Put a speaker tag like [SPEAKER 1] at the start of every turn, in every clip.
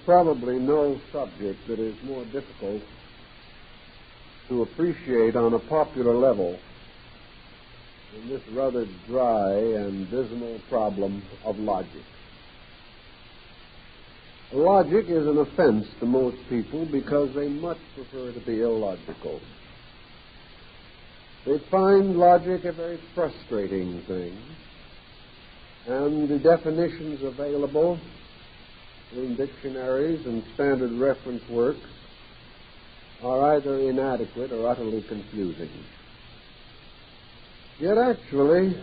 [SPEAKER 1] probably no subject that is more difficult to appreciate on a popular level than this rather dry and dismal problem of logic. Logic is an offense to most people because they much prefer to be illogical. They find logic a very frustrating thing, and the definitions available in dictionaries and standard reference works are either inadequate or utterly confusing. Yet actually,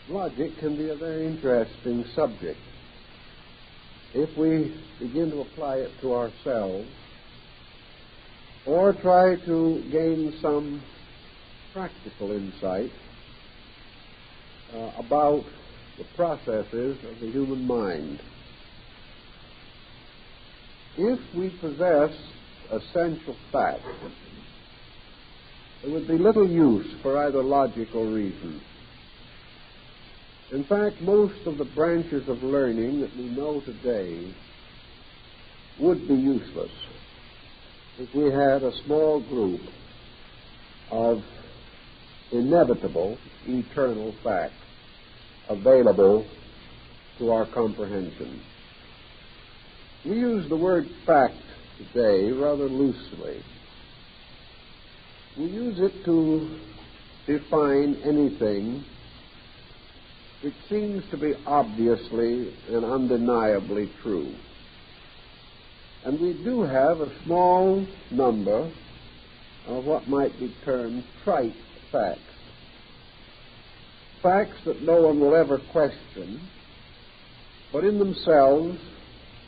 [SPEAKER 1] logic can be a very interesting subject if we begin to apply it to ourselves or try to gain some practical insight about the processes of the human mind. If we possess essential facts, there would be little use for either logic or reason. In fact, most of the branches of learning that we know today would be useless if we had a small group of inevitable, eternal facts available to our comprehension. We use the word fact today rather loosely. We use it to define anything which seems to be obviously and undeniably true. And we do have a small number of what might be termed trite facts. Facts that no one will ever question, but in themselves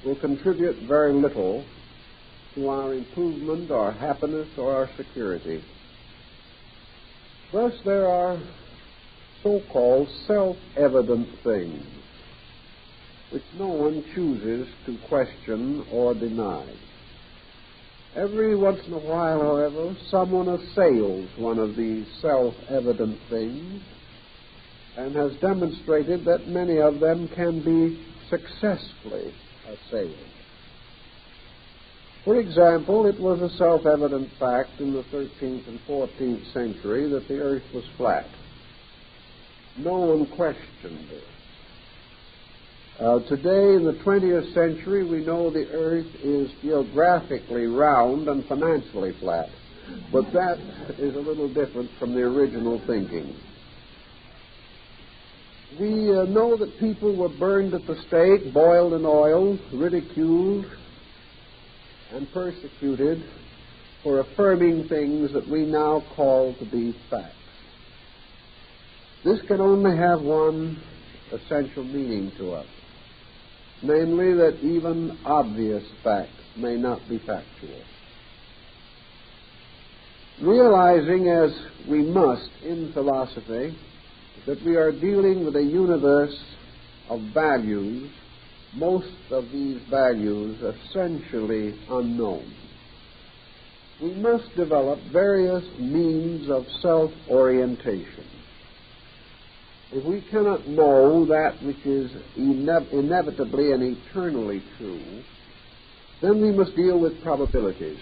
[SPEAKER 1] will contribute very little to our improvement, our happiness, or our security. Thus, there are so-called self-evident things which no one chooses to question or deny. Every once in a while, however, someone assails one of these self-evident things and has demonstrated that many of them can be successfully assailed. For example, it was a self-evident fact in the 13th and 14th century that the earth was flat. No one questioned it. Today, in the 20th century, we know the earth is geographically round and financially flat. But that is a little different from the original thinking. We know that people were burned at the stake, boiled in oil, ridiculed, and persecuted for affirming things that we now call to be facts. This can only have one essential meaning to us, namely that even obvious facts may not be factual. Realizing, as we must in philosophy, that we are dealing with a universe of values, most of these values essentially unknown, we must develop various means of self-orientation. If we cannot know that which is inevitably and eternally true, then we must deal with probabilities.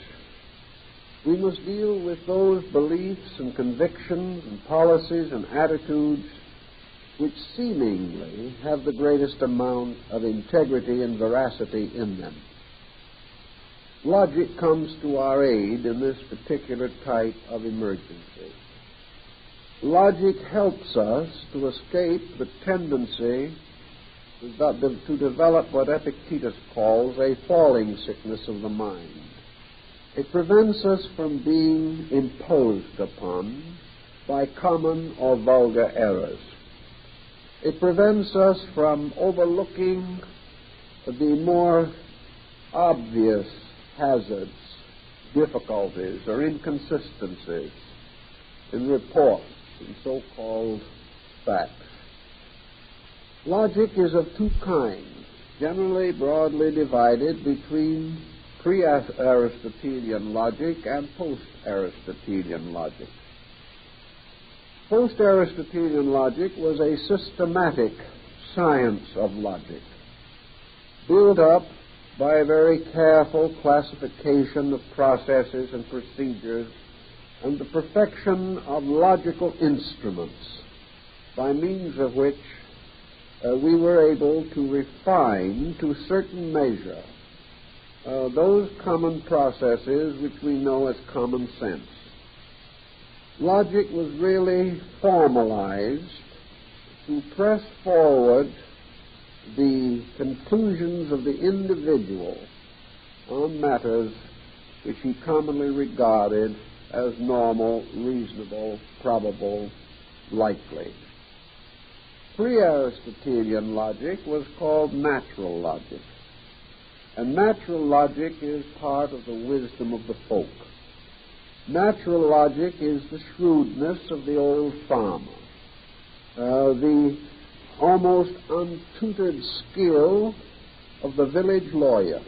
[SPEAKER 1] We must deal with those beliefs and convictions and policies and attitudes which seemingly have the greatest amount of integrity and veracity in them. Logic comes to our aid in this particular type of emergency. Logic helps us to escape the tendency to develop what Epictetus calls a falling sickness of the mind. It prevents us from being imposed upon by common or vulgar errors. It prevents us from overlooking the more obvious hazards, difficulties, or inconsistencies in reports and so-called facts. Logic is of two kinds, generally broadly divided between pre-Aristotelian logic and post-Aristotelian logic. Post-Aristotelian logic was a systematic science of logic, built up by a very careful classification of processes and procedures and the perfection of logical instruments by means of which we were able to refine to a certain measure those common processes which we know as common sense. Logic was really formalized to press forward the conclusions of the individual on matters which he commonly regarded as normal, reasonable, probable, likely. Pre-Aristotelian logic was called natural logic, and natural logic is part of the wisdom of the folk. Natural logic is the shrewdness of the old farmer, the almost untutored skill of the village lawyer.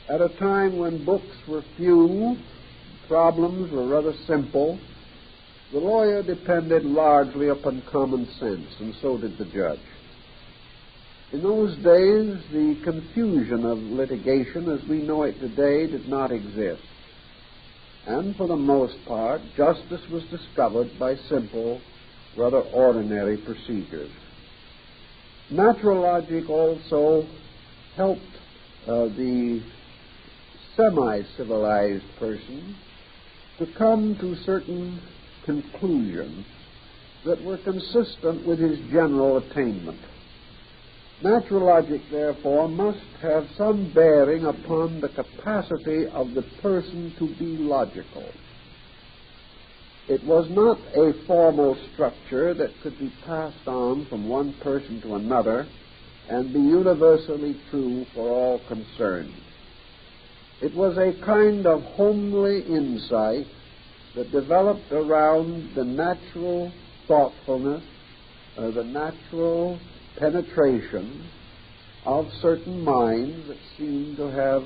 [SPEAKER 1] At a time when books were few, problems were rather simple, the lawyer depended largely upon common sense, and so did the judge. In those days, the confusion of litigation as we know it today did not exist. And for the most part, justice was discovered by simple, rather ordinary procedures. Natural logic also helped the semi-civilized person to come to certain conclusions that were consistent with his general attainment. Natural logic, therefore, must have some bearing upon the capacity of the person to be logical. It was not a formal structure that could be passed on from one person to another and be universally true for all concerned. It was a kind of homely insight that developed around the natural thoughtfulness, the natural penetration of certain minds that seemed to have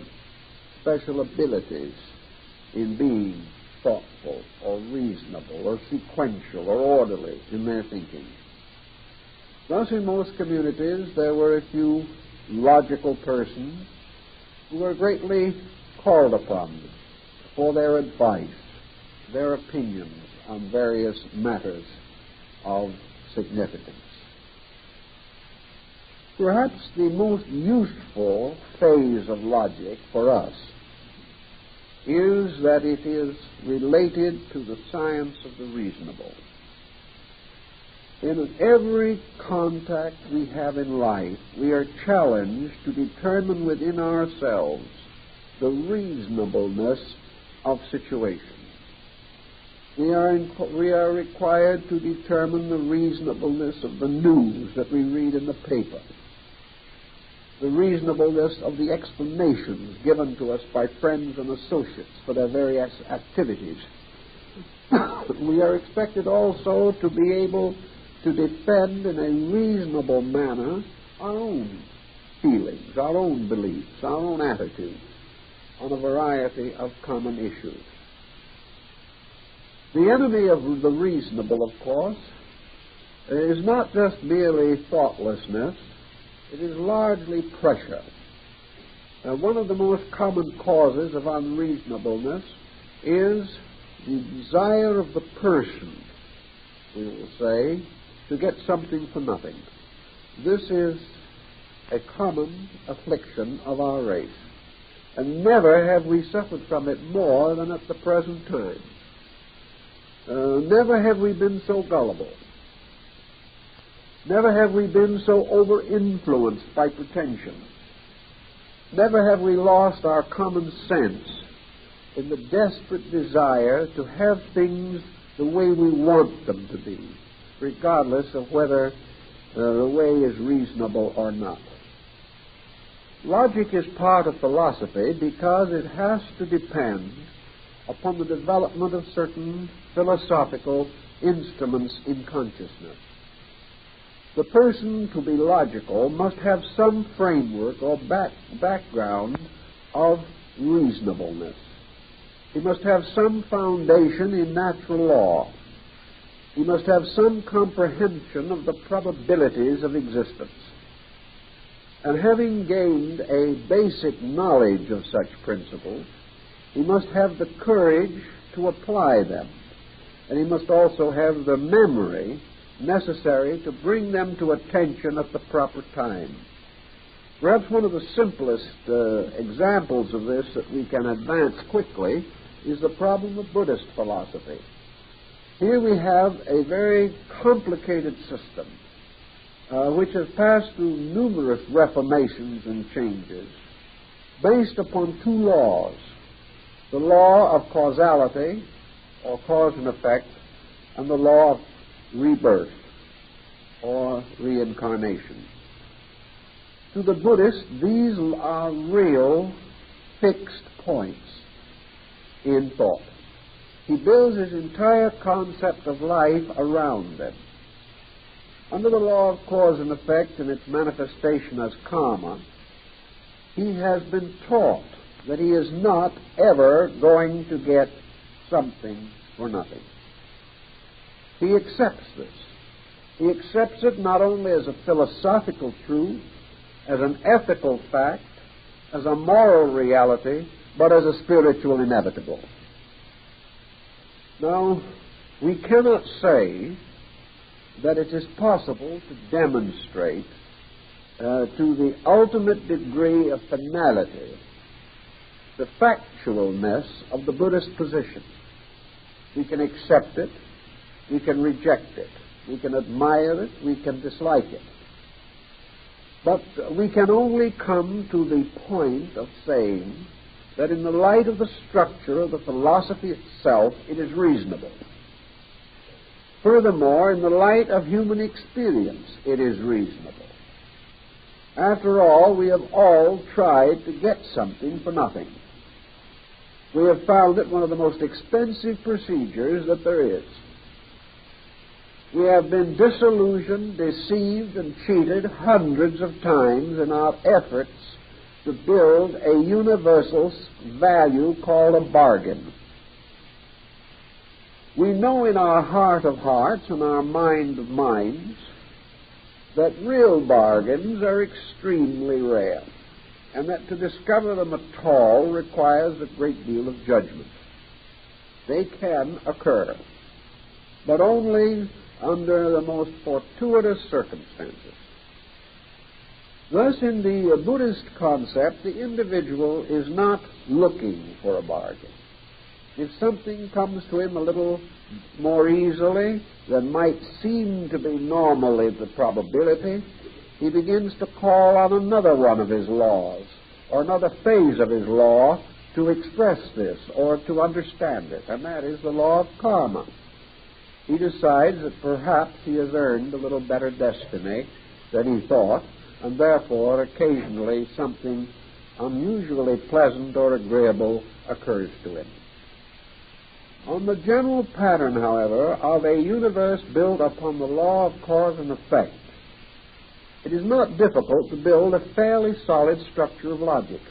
[SPEAKER 1] special abilities in being thoughtful or reasonable or sequential or orderly in their thinking. Thus, in most communities, there were a few logical persons who were greatly called upon for their advice, their opinions on various matters of significance. Perhaps the most useful phase of logic for us is that it is related to the science of the reasonable. In every contact we have in life, we are challenged to determine within ourselves the reasonableness of situations. We are required to determine the reasonableness of the news that we read in the paper, the reasonableness of the explanations given to us by friends and associates for their various activities. We are expected also to be able to defend in a reasonable manner our own feelings, our own beliefs, our own attitudes on a variety of common issues. The enemy of the reasonable, of course, is not just merely thoughtlessness. It is largely pressure. One of the most common causes of unreasonableness is the desire of the person, we will say, to get something for nothing. This is a common affliction of our race, and never have we suffered from it more than at the present time. Never have we been so gullible. Never have we been so over-influenced by pretension. Never have we lost our common sense in the desperate desire to have things the way we want them to be, regardless of whether the way is reasonable or not. Logic is part of philosophy because it has to depend upon the development of certain philosophical instruments in consciousness. The person, to be logical, must have some framework or background of reasonableness. He must have some foundation in natural law. He must have some comprehension of the probabilities of existence. And having gained a basic knowledge of such principles, he must have the courage to apply them. And he must also have the memory necessary to bring them to attention at the proper time. Perhaps one of the simplest examples of this that we can advance quickly is the problem of Buddhist philosophy. Here we have a very complicated system which has passed through numerous reformations and changes based upon two laws: the law of causality, or cause and effect, and the law of rebirth, or reincarnation. To the Buddhist, these are real fixed points in thought. He builds his entire concept of life around them. Under the law of cause and effect and its manifestation as karma, he has been taught that he is not ever going to get something for nothing. He accepts this. He accepts it not only as a philosophical truth, as an ethical fact, as a moral reality, but as a spiritual inevitable. Now, we cannot say that it is possible to demonstrate to the ultimate degree of finality the factualness of the Buddhist position. We can accept it, we can reject it, we can admire it, we can dislike it. But we can only come to the point of saying that in the light of the structure of the philosophy itself, it is reasonable. Furthermore, in the light of human experience, it is reasonable. After all, we have all tried to get something for nothing. We have found it one of the most expensive procedures that there is. We have been disillusioned, deceived, and cheated hundreds of times in our efforts to build a universal value called a bargain. We know in our heart of hearts and our mind of minds that real bargains are extremely rare, and that to discover them at all requires a great deal of judgment. They can occur, but only under the most fortuitous circumstances. Thus, in the Buddhist concept, the individual is not looking for a bargain. If something comes to him a little more easily than might seem to be normally the probability, he begins to call on another one of his laws, or another phase of his law, to express this or to understand it, and that is the law of karma. He decides that perhaps he has earned a little better destiny than he thought, and therefore occasionally something unusually pleasant or agreeable occurs to him. On the general pattern, however, of a universe built upon the law of cause and effect, it is not difficult to build a fairly solid structure of logic.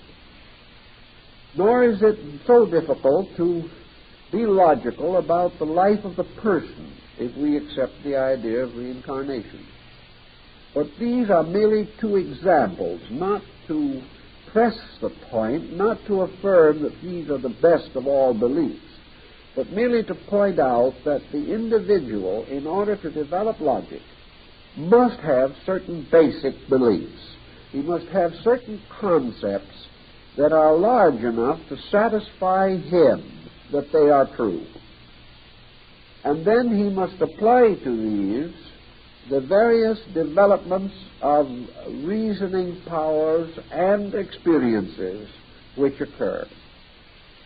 [SPEAKER 1] Nor is it so difficult to be logical about the life of the person if we accept the idea of reincarnation. But these are merely two examples, not to press the point, not to affirm that these are the best of all beliefs, but merely to point out that the individual, in order to develop logic, must have certain basic beliefs. He must have certain concepts that are large enough to satisfy him that they are true. And then he must apply to these the various developments of reasoning powers and experiences which occur,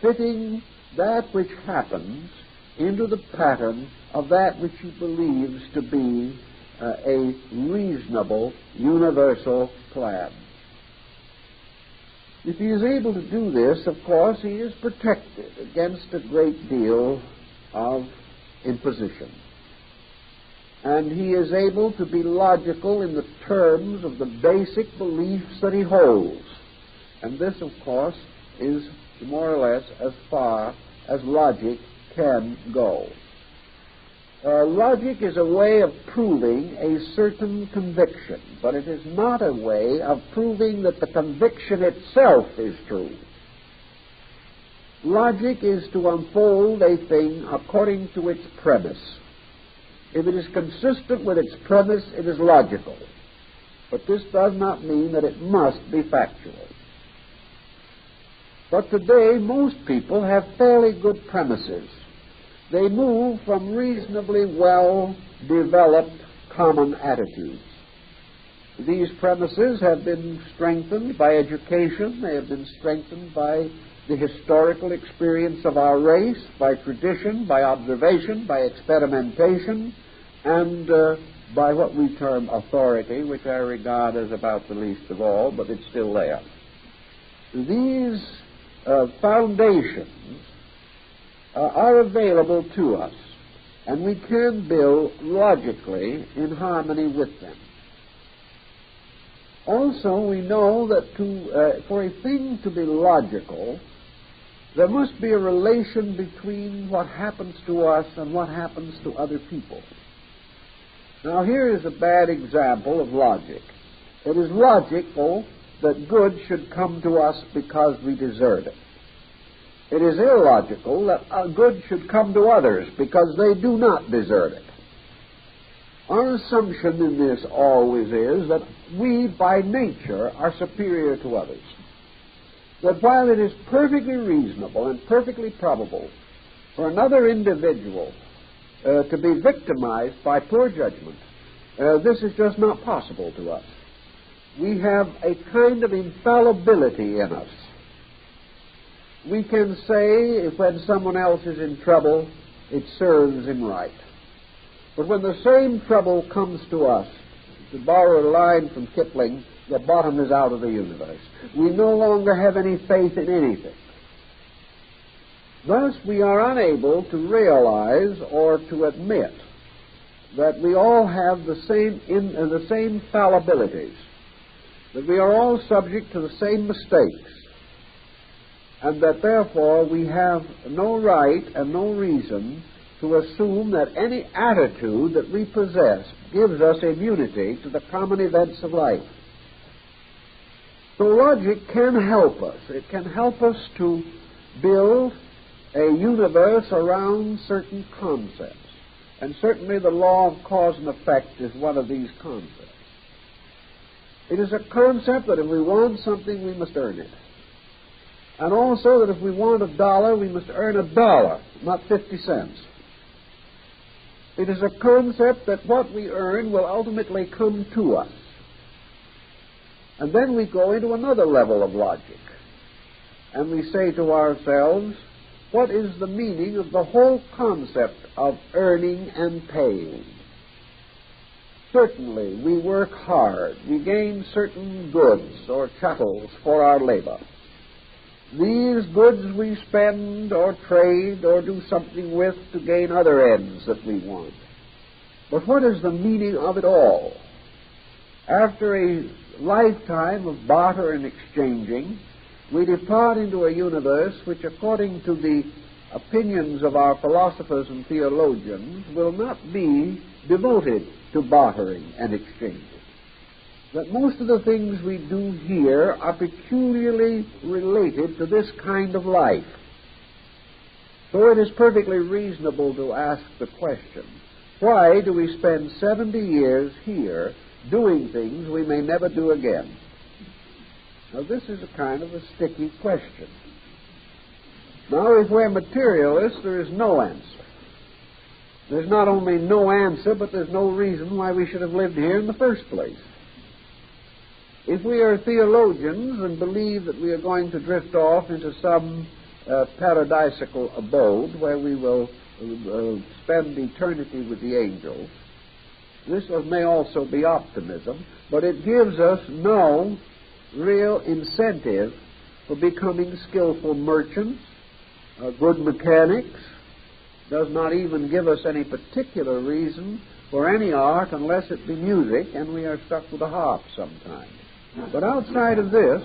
[SPEAKER 1] fitting that which happens into the pattern of that which he believes to be a reasonable universal plan. If he is able to do this, of course, he is protected against a great deal of imposition. And he is able to be logical in the terms of the basic beliefs that he holds. And this, of course, is more or less as far as logic can go. Logic is a way of proving a certain conviction, but it is not a way of proving that the conviction itself is true. Logic is to unfold a thing according to its premise. If it is consistent with its premise, it is logical. But this does not mean that it must be factual. But today, most people have fairly good premises. They move from reasonably well-developed common attitudes. These premises have been strengthened by education. They have been strengthened by the historical experience of our race, by tradition, by observation, by experimentation, and by what we term authority, which I regard as about the least of all, but it's still there. These foundations are available to us, and we can build logically in harmony with them. Also, we know that for a thing to be logical, there must be a relation between what happens to us and what happens to other people. Now, here is a bad example of logic. It is logical that good should come to us because we deserve it. It is illogical that good should come to others because they do not deserve it. Our assumption in this always is that we, by nature, are superior to others. That while it is perfectly reasonable and perfectly probable for another individual to be victimized by poor judgment, this is just not possible to us. We have a kind of infallibility in us. We can say if when someone else is in trouble, it serves him right. But when the same trouble comes to us, to borrow a line from Kipling, the bottom is out of the universe. We no longer have any faith in anything. Thus, we are unable to realize or to admit that we all have the same fallibilities, that we are all subject to the same mistakes, and that therefore we have no right and no reason to assume that any attitude that we possess gives us immunity to the common events of life. So logic can help us. It can help us to build a universe around certain concepts. And certainly the law of cause and effect is one of these concepts. It is a concept that if we want something, we must earn it. And also that if we want $1, we must earn $1, not 50 cents. It is a concept that what we earn will ultimately come to us. And then we go into another level of logic. And we say to ourselves, what is the meaning of the whole concept of earning and paying? Certainly, we work hard. We gain certain goods or chattels for our labor. These goods we spend or trade or do something with to gain other ends that we want. But what is the meaning of it all? After a lifetime of barter and exchanging, we depart into a universe which, according to the opinions of our philosophers and theologians, will not be devoted to bartering and exchanging. That most of the things we do here are peculiarly related to this kind of life. So it is perfectly reasonable to ask the question, why do we spend 70 years here doing things we may never do again? Now, this is a kind of a sticky question. Now, if we're materialists, there is no answer. There's not only no answer, but there's no reason why we should have lived here in the first place. If we are theologians and believe that we are going to drift off into some paradisical abode where we will spend eternity with the angels, this may also be optimism, but it gives us no real incentive for becoming skillful merchants, good mechanics, does not even give us any particular reason for any art unless it be music, and we are stuck with a harp sometimes. But outside of this,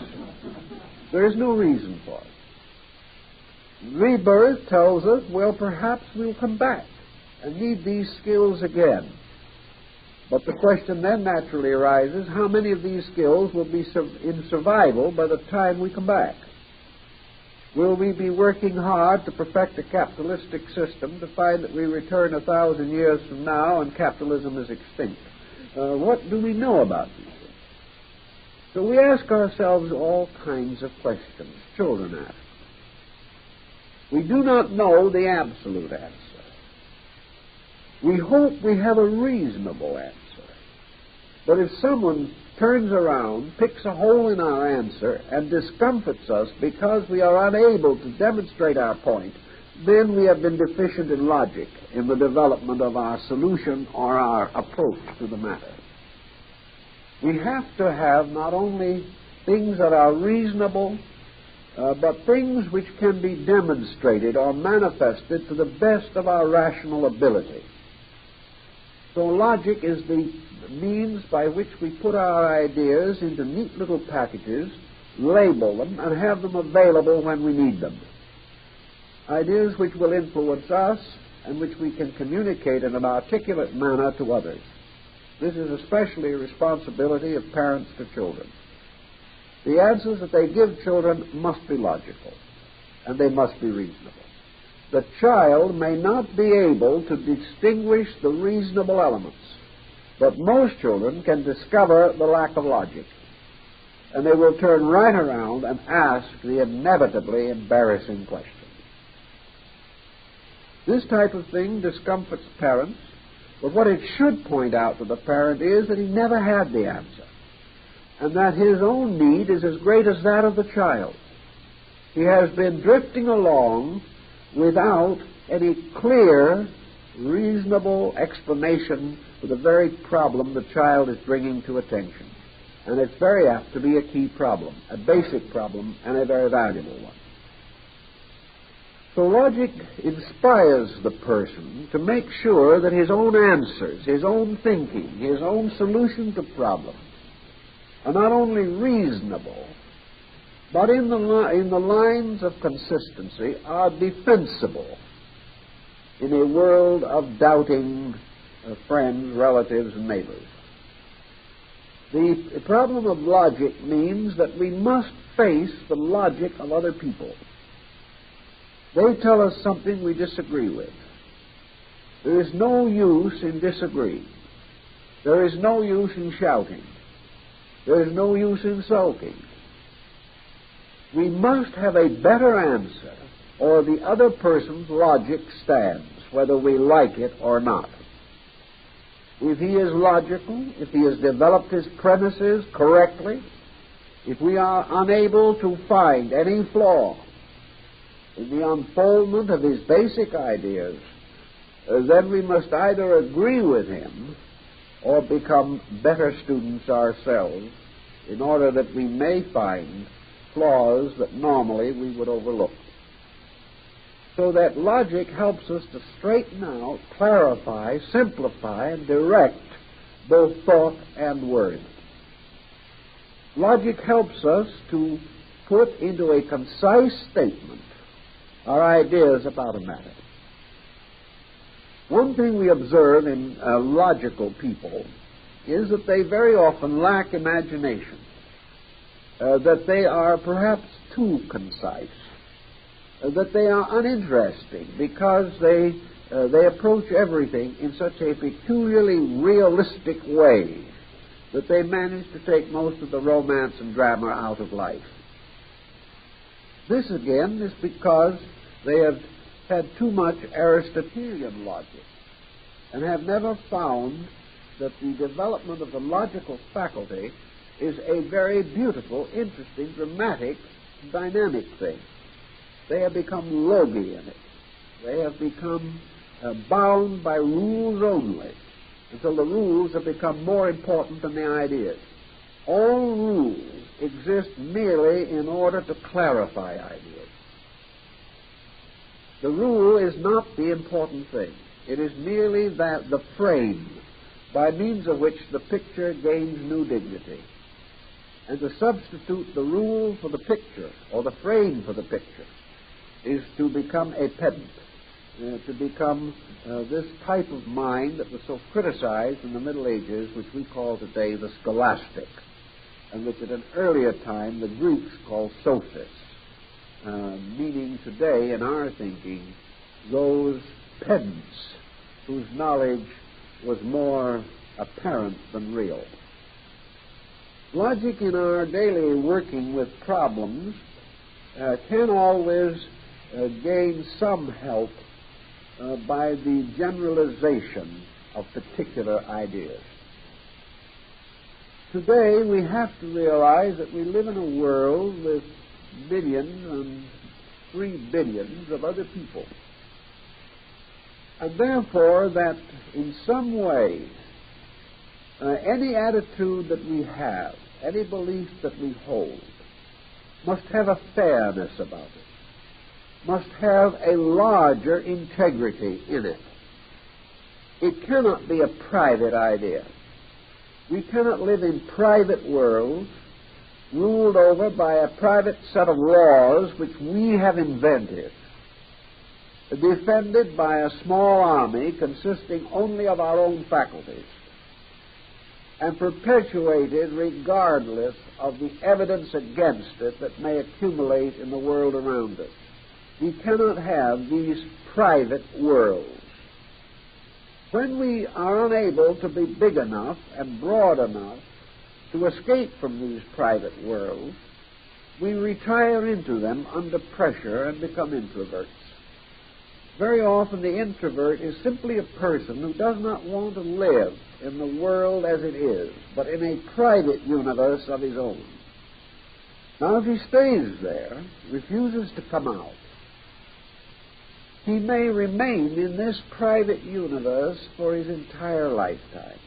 [SPEAKER 1] there is no reason for it. Rebirth tells us, well, perhaps we'll come back. and need these skills again. But the question then naturally arises, how many of these skills will be in survival by the time we come back? Will we be working hard to perfect a capitalistic system to find that we return 1,000 years from now and capitalism is extinct? What do we know about these things? So we ask ourselves all kinds of questions. Children ask. We do not know the absolute answer. We hope we have a reasonable answer. But if someone turns around, picks a hole in our answer, and discomfits us because we are unable to demonstrate our point, then we have been deficient in logic in the development of our solution or our approach to the matter. We have to have not only things that are reasonable, but things which can be demonstrated or manifested to the best of our rational ability. So logic is the means by which we put our ideas into neat little packages, label them, and have them available when we need them. Ideas which will influence us and which we can communicate in an articulate manner to others. This is especially a responsibility of parents to children. The answers that they give children must be logical, and they must be reasonable. The child may not be able to distinguish the reasonable elements, but most children can discover the lack of logic, and they will turn right around and ask the inevitably embarrassing question. This type of thing discomforts parents, but what it should point out to the parent is that he never had the answer, and that his own need is as great as that of the child. He has been drifting along without any clear, reasonable explanation for the very problem the child is bringing to attention. And it's very apt to be a key problem, a basic problem, and a very valuable one. So logic inspires the person to make sure that his own answers, his own thinking, his own solution to problems are not only reasonable, but in the lines of consistency are defensible in a world of doubting friends, relatives, and neighbors. The problem of logic means that we must face the logic of other people. They tell us something we disagree with. There is no use in disagreeing. There is no use in shouting. There is no use in sulking. We must have a better answer, or the other person's logic stands, whether we like it or not. If he is logical, if he has developed his premises correctly, if we are unable to find any flaw in the unfoldment of his basic ideas, then we must either agree with him or become better students ourselves in order that we may find flaws that normally we would overlook. So that logic helps us to straighten out, clarify, simplify, and direct both thought and word. Logic helps us to put into a concise statement our ideas about a matter. One thing we observe in logical people is that they very often lack imagination, that they are perhaps too concise, that they are uninteresting because they approach everything in such a peculiarly realistic way that they manage to take most of the romance and drama out of life. This, again, is because they have had too much Aristotelian logic and have never found that the development of the logical faculty is a very beautiful, interesting, dramatic, dynamic thing. They have become logy in it. They have become bound by rules only, until the rules have become more important than the ideas. All rules exist merely in order to clarify ideas. The rule is not the important thing. It is merely the frame by means of which the picture gains new dignity. And to substitute the rule for the picture, or the frame for the picture, is to become a pedant, to become this type of mind that was so criticized in the Middle Ages, which we call today the scholastic, and which at an earlier time the Greeks called sophists, meaning today in our thinking those pedants whose knowledge was more apparent than real. Logic in our daily working with problems can always gain some help by the generalization of particular ideas. Today we have to realize that we live in a world with billions and 3 billions of other people, and therefore that in some way any attitude that we have, any belief that we hold, must have a fairness about it, must have a larger integrity in it. It cannot be a private idea. We cannot live in private worlds ruled over by a private set of laws which we have invented, defended by a small army consisting only of our own faculties, and perpetuated regardless of the evidence against it that may accumulate in the world around us. We cannot have these private worlds. When we are unable to be big enough and broad enough to escape from these private worlds, we retire into them under pressure and become introverts. Very often the introvert is simply a person who does not want to live in the world as it is, but in a private universe of his own. Now, if he stays there, refuses to come out, he may remain in this private universe for his entire lifetime.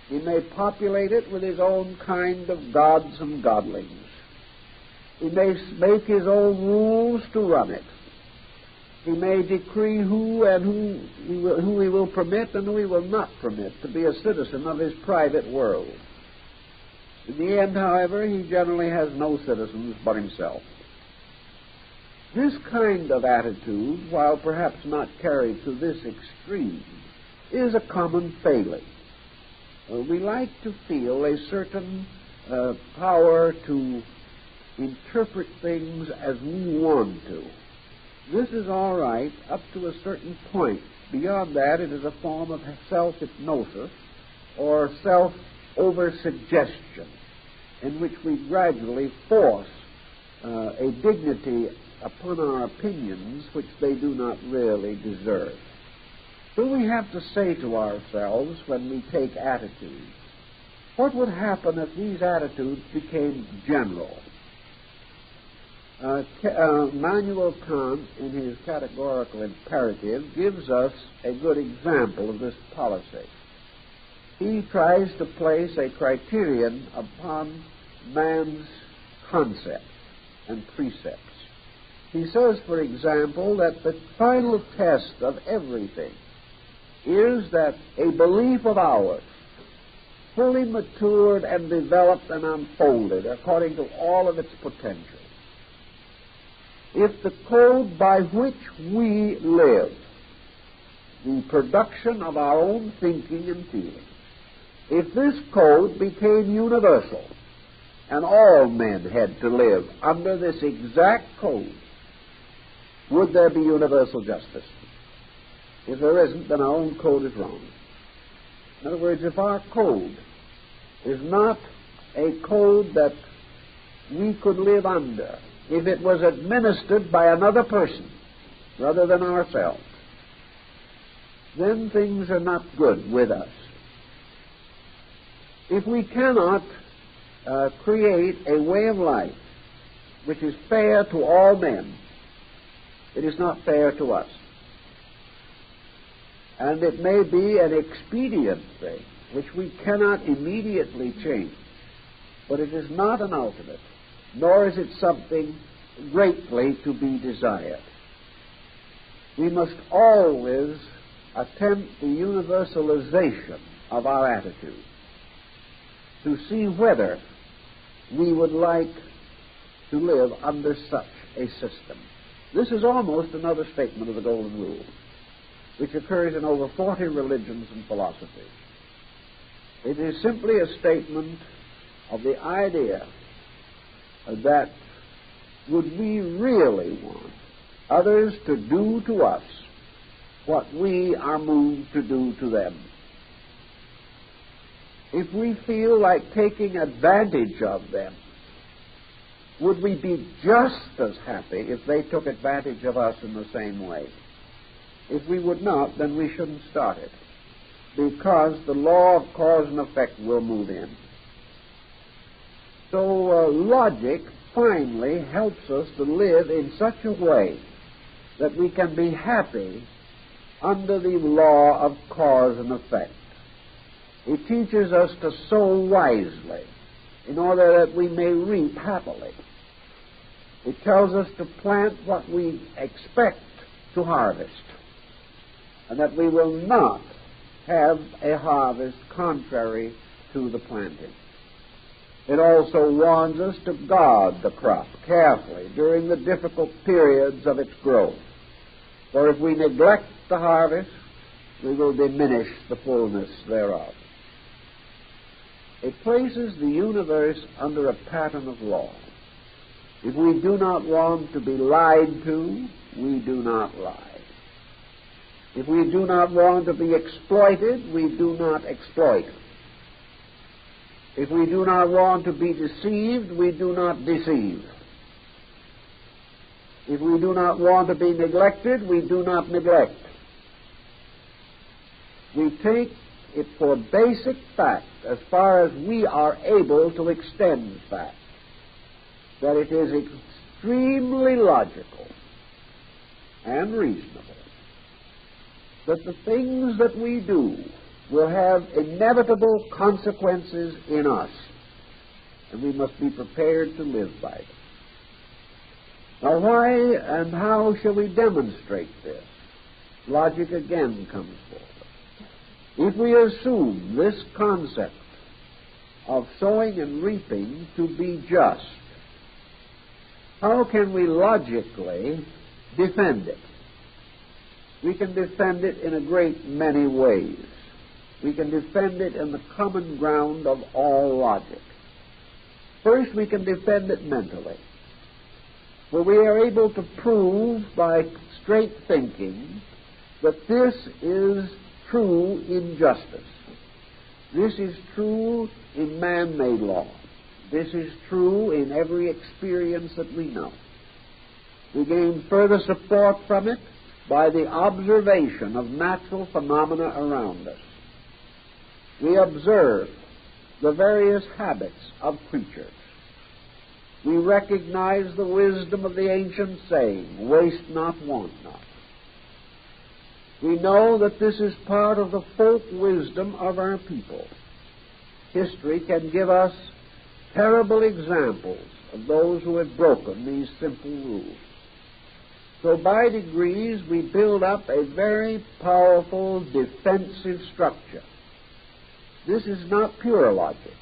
[SPEAKER 1] He may populate it with his own kind of gods and godlings. He may make his own rules to run it. He may decree who he will permit and who he will not permit to be a citizen of his private world. In the end, however, he generally has no citizens but himself. This kind of attitude, while perhaps not carried to this extreme, is a common failing. We like to feel a certain power to interpret things as we want to. This is all right up to a certain point. Beyond that, it is a form of self-hypnosis or self-over-suggestion in which we gradually force a dignity upon our opinions which they do not really deserve. So we have to say to ourselves when we take attitudes, what would happen if these attitudes became general? Immanuel Kant, in his categorical imperative, gives us a good example of this policy. He tries to place a criterion upon man's concepts and precepts. He says, for example, that the final test of everything is that a belief of ours, fully matured and developed and unfolded according to all of its potential, if the code by which we live, the production of our own thinking and feeling, if this code became universal and all men had to live under this exact code, would there be universal justice? If there isn't, then our own code is wrong. In other words, if our code is not a code that we could live under, if it was administered by another person rather than ourselves, then things are not good with us. If we cannot create a way of life which is fair to all men, it is not fair to us. And it may be an expedient thing which we cannot immediately change, but it is not an ultimate, nor is it something greatly to be desired. We must always attempt the universalization of our attitude to see whether we would like to live under such a system. This is almost another statement of the Golden Rule. which occurs in over 40 religions and philosophies. It is simply a statement of the idea that would we really want others to do to us what we are moved to do to them? If we feel like taking advantage of them, would we be just as happy if they took advantage of us in the same way? If we would not, then we shouldn't start it, because the law of cause and effect will move in. So logic finally helps us to live in such a way that we can be happy under the law of cause and effect. It teaches us to sow wisely in order that we may reap happily. It tells us to plant what we expect to harvest, and that we will not have a harvest contrary to the planting. It also warns us to guard the crop carefully during the difficult periods of its growth. For if we neglect the harvest, we will diminish the fullness thereof. It places the universe under a pattern of law. If we do not want to be lied to, we do not lie. If we do not want to be exploited, we do not exploit. If we do not want to be deceived, we do not deceive. If we do not want to be neglected, we do not neglect. We take it for basic fact, as far as we are able to extend fact, that it is extremely logical and reasonable that the things that we do will have inevitable consequences in us, and we must be prepared to live by them. Now, why and how shall we demonstrate this? Logic again comes forward. If we assume this concept of sowing and reaping to be just, how can we logically defend it? We can defend it in a great many ways. We can defend it in the common ground of all logic. First, we can defend it mentally, where we are able to prove by straight thinking that this is true in justice. This is true in man-made law. This is true in every experience that we know. We gain further support from it by the observation of natural phenomena around us. We observe the various habits of creatures. We recognize the wisdom of the ancient saying, "Waste not, want not." We know that this is part of the folk wisdom of our people. History can give us terrible examples of those who have broken these simple rules. So by degrees we build up a very powerful defensive structure. This is not pure logic,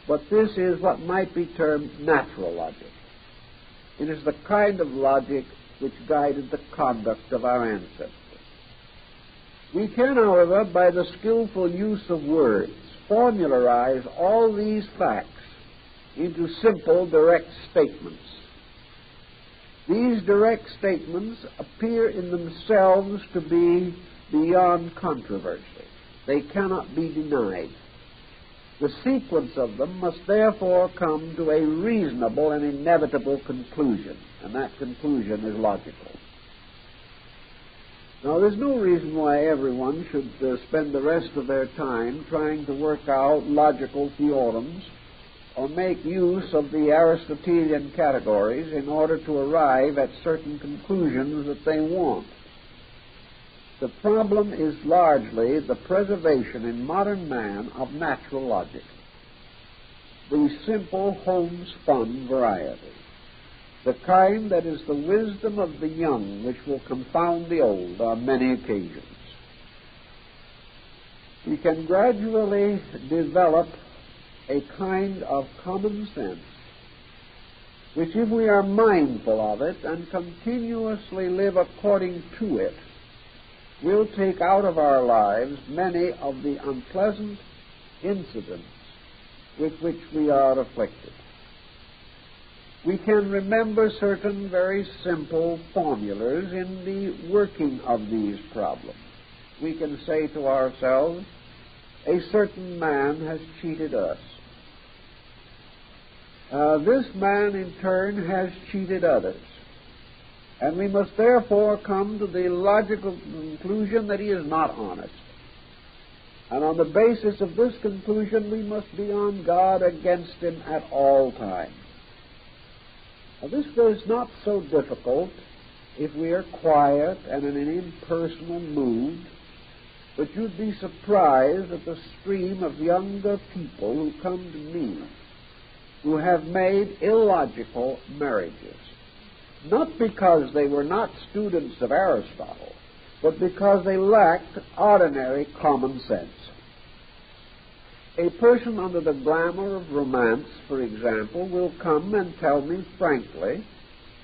[SPEAKER 1] but this is what might be termed natural logic. It is the kind of logic which guided the conduct of our ancestors. We can, however, by the skillful use of words, formularize all these facts into simple, direct statements. These direct statements appear in themselves to be beyond controversy. They cannot be denied. The sequence of them must therefore come to a reasonable and inevitable conclusion, and that conclusion is logical. Now, there's no reason why everyone should spend the rest of their time trying to work out logical theorems or make use of the Aristotelian categories in order to arrive at certain conclusions that they want. The problem is largely the preservation in modern man of natural logic, the simple homespun variety, the kind that is the wisdom of the young which will confound the old on many occasions. We can gradually develop a kind of common sense which, if we are mindful of it and continuously live according to it, will take out of our lives many of the unpleasant incidents with which we are afflicted. We can remember certain very simple formulas in the working of these problems. We can say to ourselves, a certain man has cheated us. This man, in turn, has cheated others. And we must therefore come to the logical conclusion that he is not honest. And on the basis of this conclusion, we must be on guard against him at all times. Now, this is not so difficult if we are quiet and in an impersonal mood, but you'd be surprised at the stream of younger people who come to me who have made illogical marriages, not because they were not students of Aristotle, but because they lacked ordinary common sense. A person under the glamour of romance, for example, will come and tell me frankly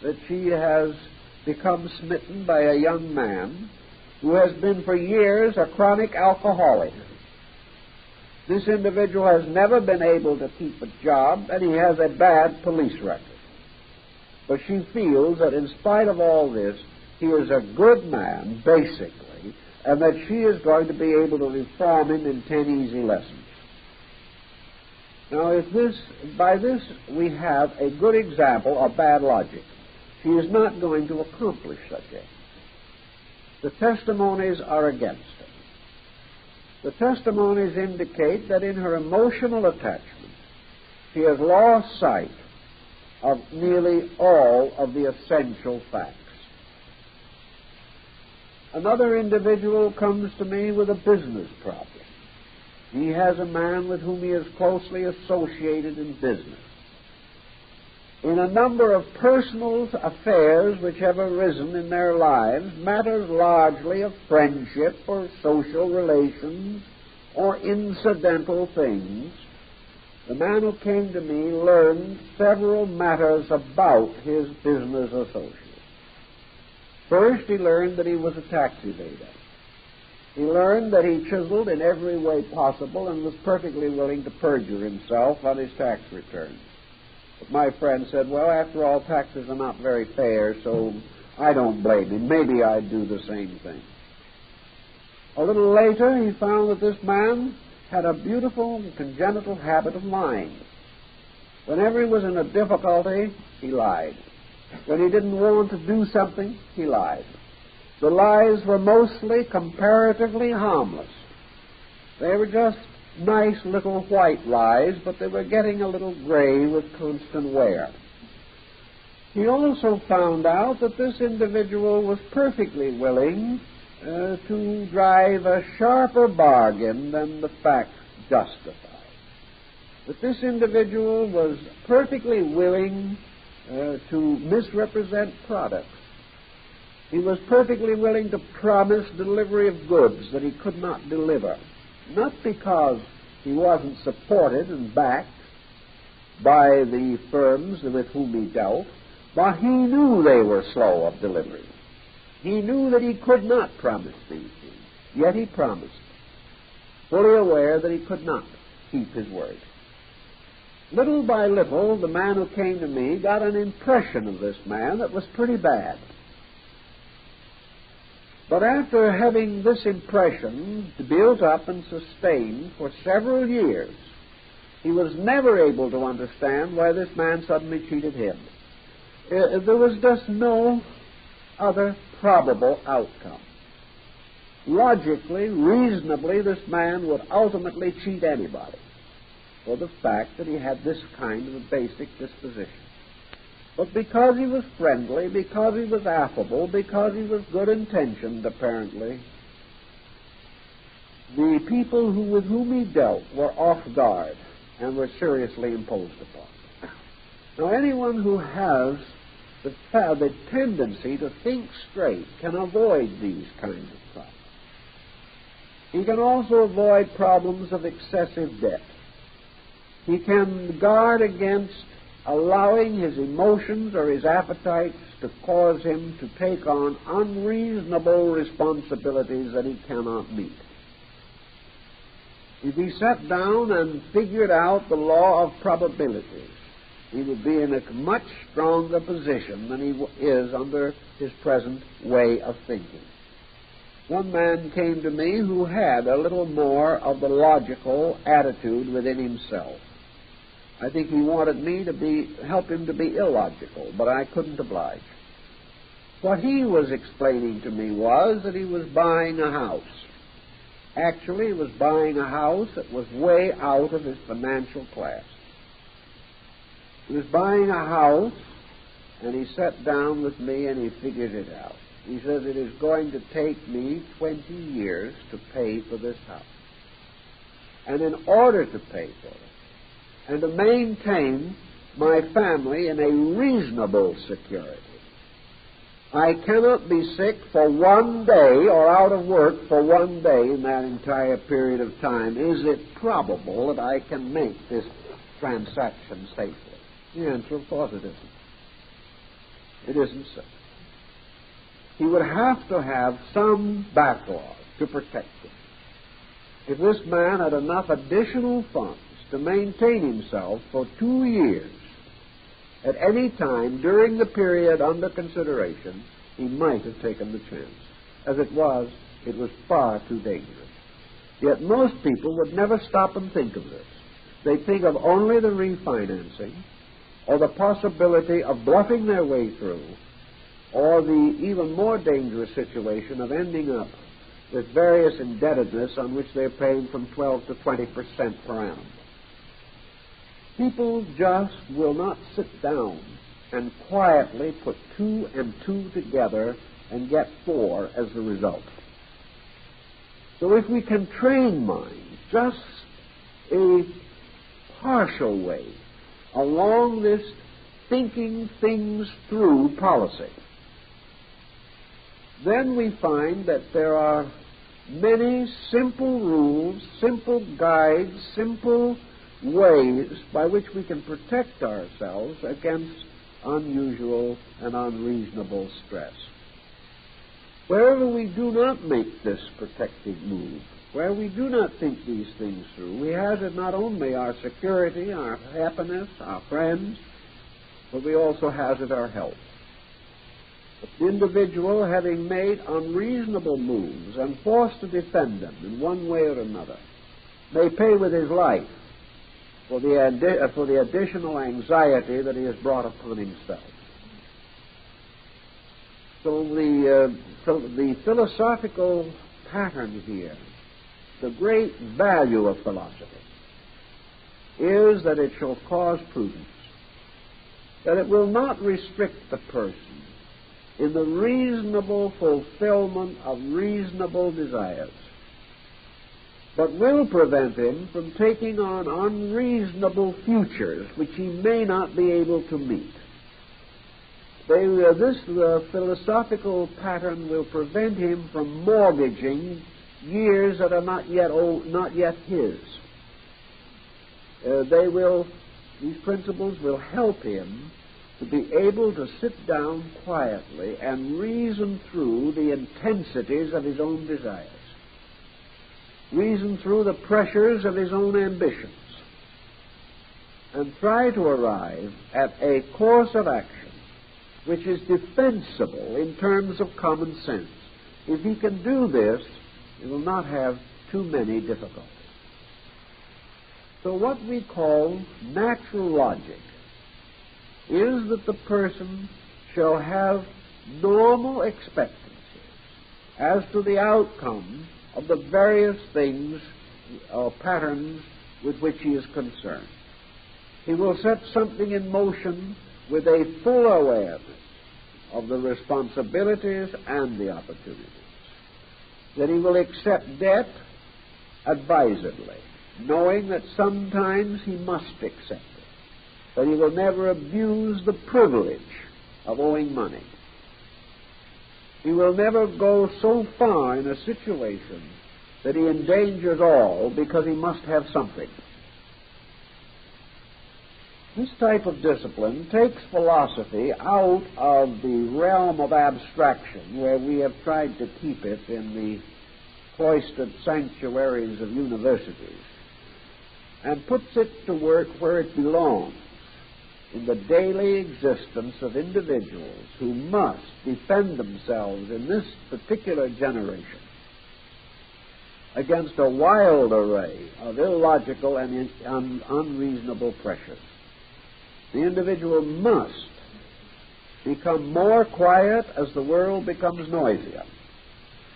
[SPEAKER 1] that she has become smitten by a young man who has been for years a chronic alcoholic. This individual has never been able to keep a job, and he has a bad police record. But she feels that in spite of all this, he is a good man, basically, and that she is going to be able to reform him in 10 easy lessons. Now, by this we have a good example of bad logic. She is not going to accomplish such a thing. The testimonies are against her. The testimonies indicate that in her emotional attachment, she has lost sight of nearly all of the essential facts. Another individual comes to me with a business problem. He has a man with whom he is closely associated in business. In a number of personal affairs which have arisen in their lives, matters largely of friendship or social relations or incidental things, the man who came to me learned several matters about his business associates. First, he learned that he was a tax evader. He learned that he chiseled in every way possible and was perfectly willing to perjure himself on his tax returns. But my friend said, well, after all, taxes are not very fair, so I don't blame him. Maybe I'd do the same thing. A little later, he found that this man had a beautiful and congenital habit of lying. Whenever he was in a difficulty, he lied. When he didn't want to do something, he lied. The lies were mostly comparatively harmless. They were just nice little white lies, but they were getting a little gray with constant wear. He also found out that this individual was perfectly willing to drive a sharper bargain than the facts justified. That this individual was perfectly willing to misrepresent products. He was perfectly willing to promise delivery of goods that he could not deliver, not because he wasn't supported and backed by the firms with whom he dealt, but he knew they were slow of delivery. He knew that he could not promise these things, yet he promised, fully aware that he could not keep his word. Little by little, the man who came to me got an impression of this man that was pretty bad. But after having this impression built up and sustained for several years, he was never able to understand why this man suddenly cheated him. There was just no other probable outcome. Logically, reasonably, this man would ultimately cheat anybody for the fact that he had this kind of a basic disposition. But because he was friendly, because he was affable, because he was good-intentioned, apparently, the people with whom he dealt were off guard and were seriously imposed upon. Now, anyone who has the tendency to think straight can avoid these kinds of problems. He can also avoid problems of excessive debt. He can guard against allowing his emotions or his appetites to cause him to take on unreasonable responsibilities that he cannot meet. If he sat down and figured out the law of probabilities, he would be in a much stronger position than he is under his present way of thinking. One man came to me who had a little more of the logical attitude within himself. I think he wanted me to help him to be illogical, but I couldn't oblige. What he was explaining to me was that he was buying a house. Actually, he was buying a house that was way out of his financial class. He was buying a house, and he sat down with me and he figured it out. He says, it is going to take me 20 years to pay for this house. And in order to pay for it, and to maintain my family in a reasonable security, I cannot be sick for one day or out of work for one day in that entire period of time. Is it probable that I can make this transaction safely? The answer, of course, it isn't. It isn't so. He would have to have some backlog to protect him. If this man had enough additional funds to maintain himself for 2 years, at any time during the period under consideration, he might have taken the chance. As it was far too dangerous. Yet most people would never stop and think of this. They think of only the refinancing, or the possibility of bluffing their way through, or the even more dangerous situation of ending up with various indebtedness on which they're paying from 12 to 20% per annum. People just will not sit down and quietly put 2 and 2 together and get 4 as the result. So if we can train minds just a partial way along this thinking things through policy, then we find that there are many simple rules, simple guides, simple ways by which we can protect ourselves against unusual and unreasonable stress. Wherever we do not make this protective move, where we do not think these things through, we hazard not only our security, our happiness, our friends, but we also hazard our health. The individual, having made unreasonable moves and forced to defend them in one way or another, may pay with his life for the additional anxiety that he has brought upon himself. So the philosophical pattern here, the great value of philosophy, is that it shall cause prudence, that it will not restrict the person in the reasonable fulfillment of reasonable desires, but will prevent him from taking on unreasonable futures which he may not be able to meet. This philosophical pattern will prevent him from mortgaging years that are not yet his. These principles will help him to be able to sit down quietly and reason through the intensities of his own desires, reason through the pressures of his own ambitions, and try to arrive at a course of action which is defensible in terms of common sense. If he can do this, he will not have too many difficulties. So what we call natural logic is that the person shall have normal expectancies as to the outcome of the various things or patterns with which he is concerned. He will set something in motion with a full awareness of the responsibilities and the opportunities. That he will accept debt advisedly, knowing that sometimes he must accept it. That he will never abuse the privilege of owing money. He will never go so far in a situation that he endangers all because he must have something. This type of discipline takes philosophy out of the realm of abstraction, where we have tried to keep it in the cloistered sanctuaries of universities, and puts it to work where it belongs, in the daily existence of individuals who must defend themselves in this particular generation against a wild array of illogical and unreasonable pressures. The individual must become more quiet as the world becomes noisier.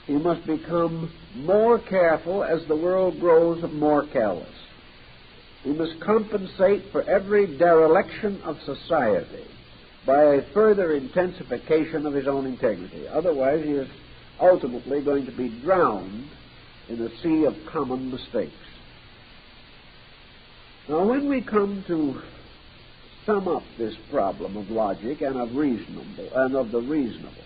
[SPEAKER 1] He must become more careful as the world grows more careless. He must compensate for every dereliction of society by a further intensification of his own integrity. Otherwise, he is ultimately going to be drowned in a sea of common mistakes. Now, when we come to sum up this problem of logic and of the reasonable,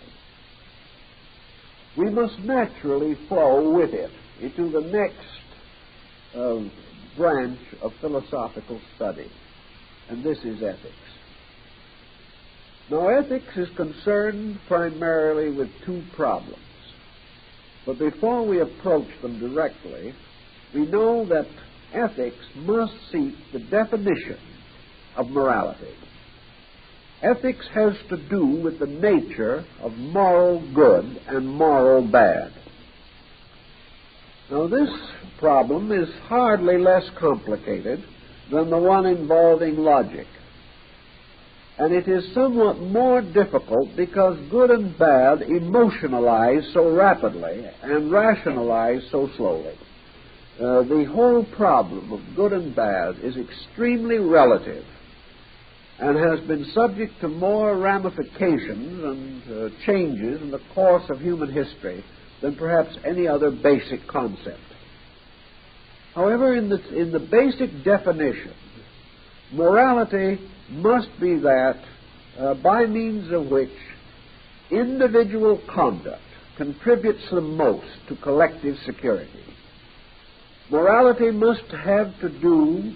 [SPEAKER 1] we must naturally flow with it into the next branch of philosophical study, and this is ethics. Now, ethics is concerned primarily with two problems, but before we approach them directly, we know that ethics must seek the definition of morality. Ethics has to do with the nature of moral good and moral bad. Now, this problem is hardly less complicated than the one involving logic. And it is somewhat more difficult because good and bad emotionalize so rapidly and rationalize so slowly. The whole problem of good and bad is extremely relative and has been subject to more ramifications and changes in the course of human history than perhaps any other basic concept. However, in the basic definition, morality must be that by means of which individual conduct contributes the most to collective security. Morality must have to do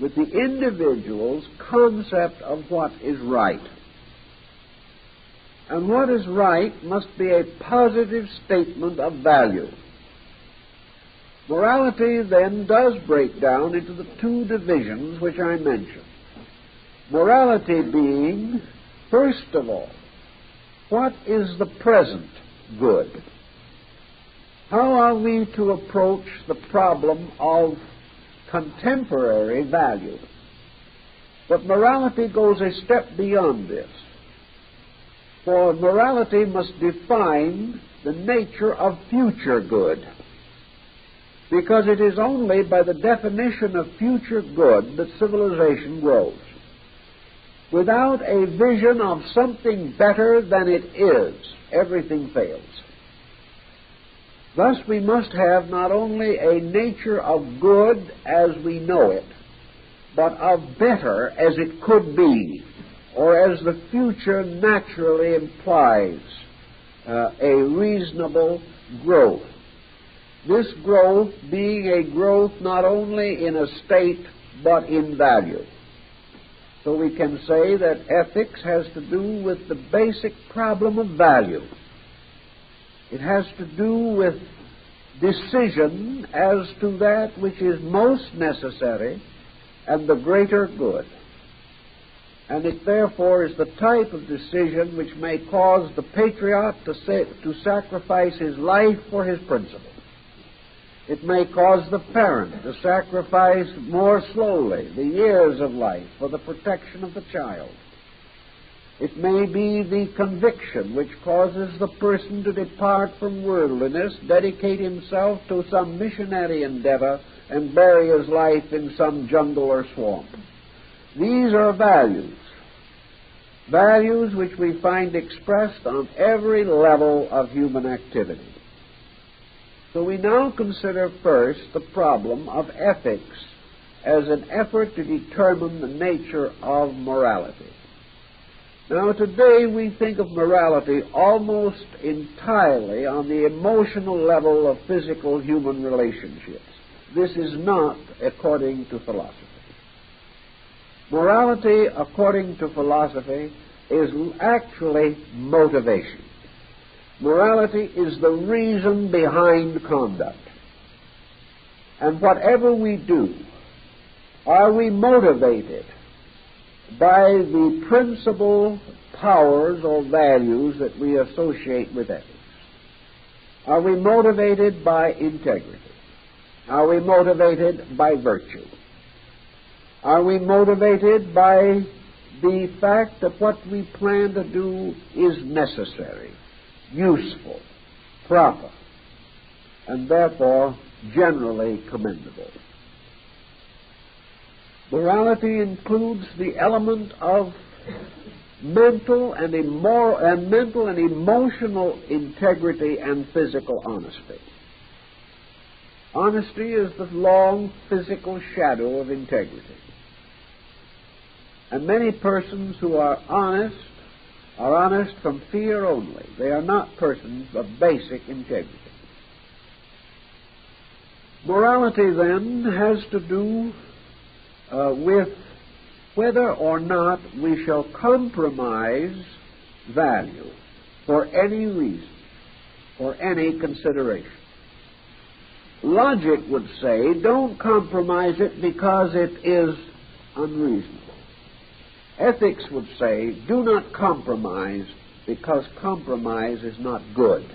[SPEAKER 1] with the individual's concept of what is right. And what is right must be a positive statement of value. Morality then does break down into the two divisions which I mentioned. Morality being, first of all, what is the present good? How are we to approach the problem of contemporary value? But morality goes a step beyond this. For morality must define the nature of future good, because it is only by the definition of future good that civilization grows. Without a vision of something better than it is, everything fails. Thus, we must have not only a nature of good as we know it, but of better as it could be, or as the future naturally implies a reasonable growth. This growth being a growth not only in a state, but in value. So we can say that ethics has to do with the basic problem of value. It has to do with decision as to that which is most necessary and the greater good. And it therefore is the type of decision which may cause the patriot to sacrifice his life for his principle. It may cause the parent to sacrifice more slowly the years of life for the protection of the child. It may be the conviction which causes the person to depart from worldliness, dedicate himself to some missionary endeavor, and bury his life in some jungle or swamp. These are values. Values which we find expressed on every level of human activity. So we now consider first the problem of ethics as an effort to determine the nature of morality. Now, today we think of morality almost entirely on the emotional level of physical human relationships. This is not according to philosophy. Morality, according to philosophy, is actually motivation. Morality is the reason behind conduct. And whatever we do, are we motivated by the principal powers or values that we associate with ethics? Are we motivated by integrity? Are we motivated by virtue? Are we motivated by the fact that what we plan to do is necessary, useful, proper, and therefore generally commendable? Morality includes the element of mental and emotional integrity and physical honesty. Honesty is the long physical shadow of integrity. And many persons who are honest from fear only. They are not persons of basic integrity. Morality, then, has to do with whether or not we shall compromise value for any reason, for any consideration. Logic would say, don't compromise it because it is unreasonable. Ethics would say, do not compromise because compromise is not good.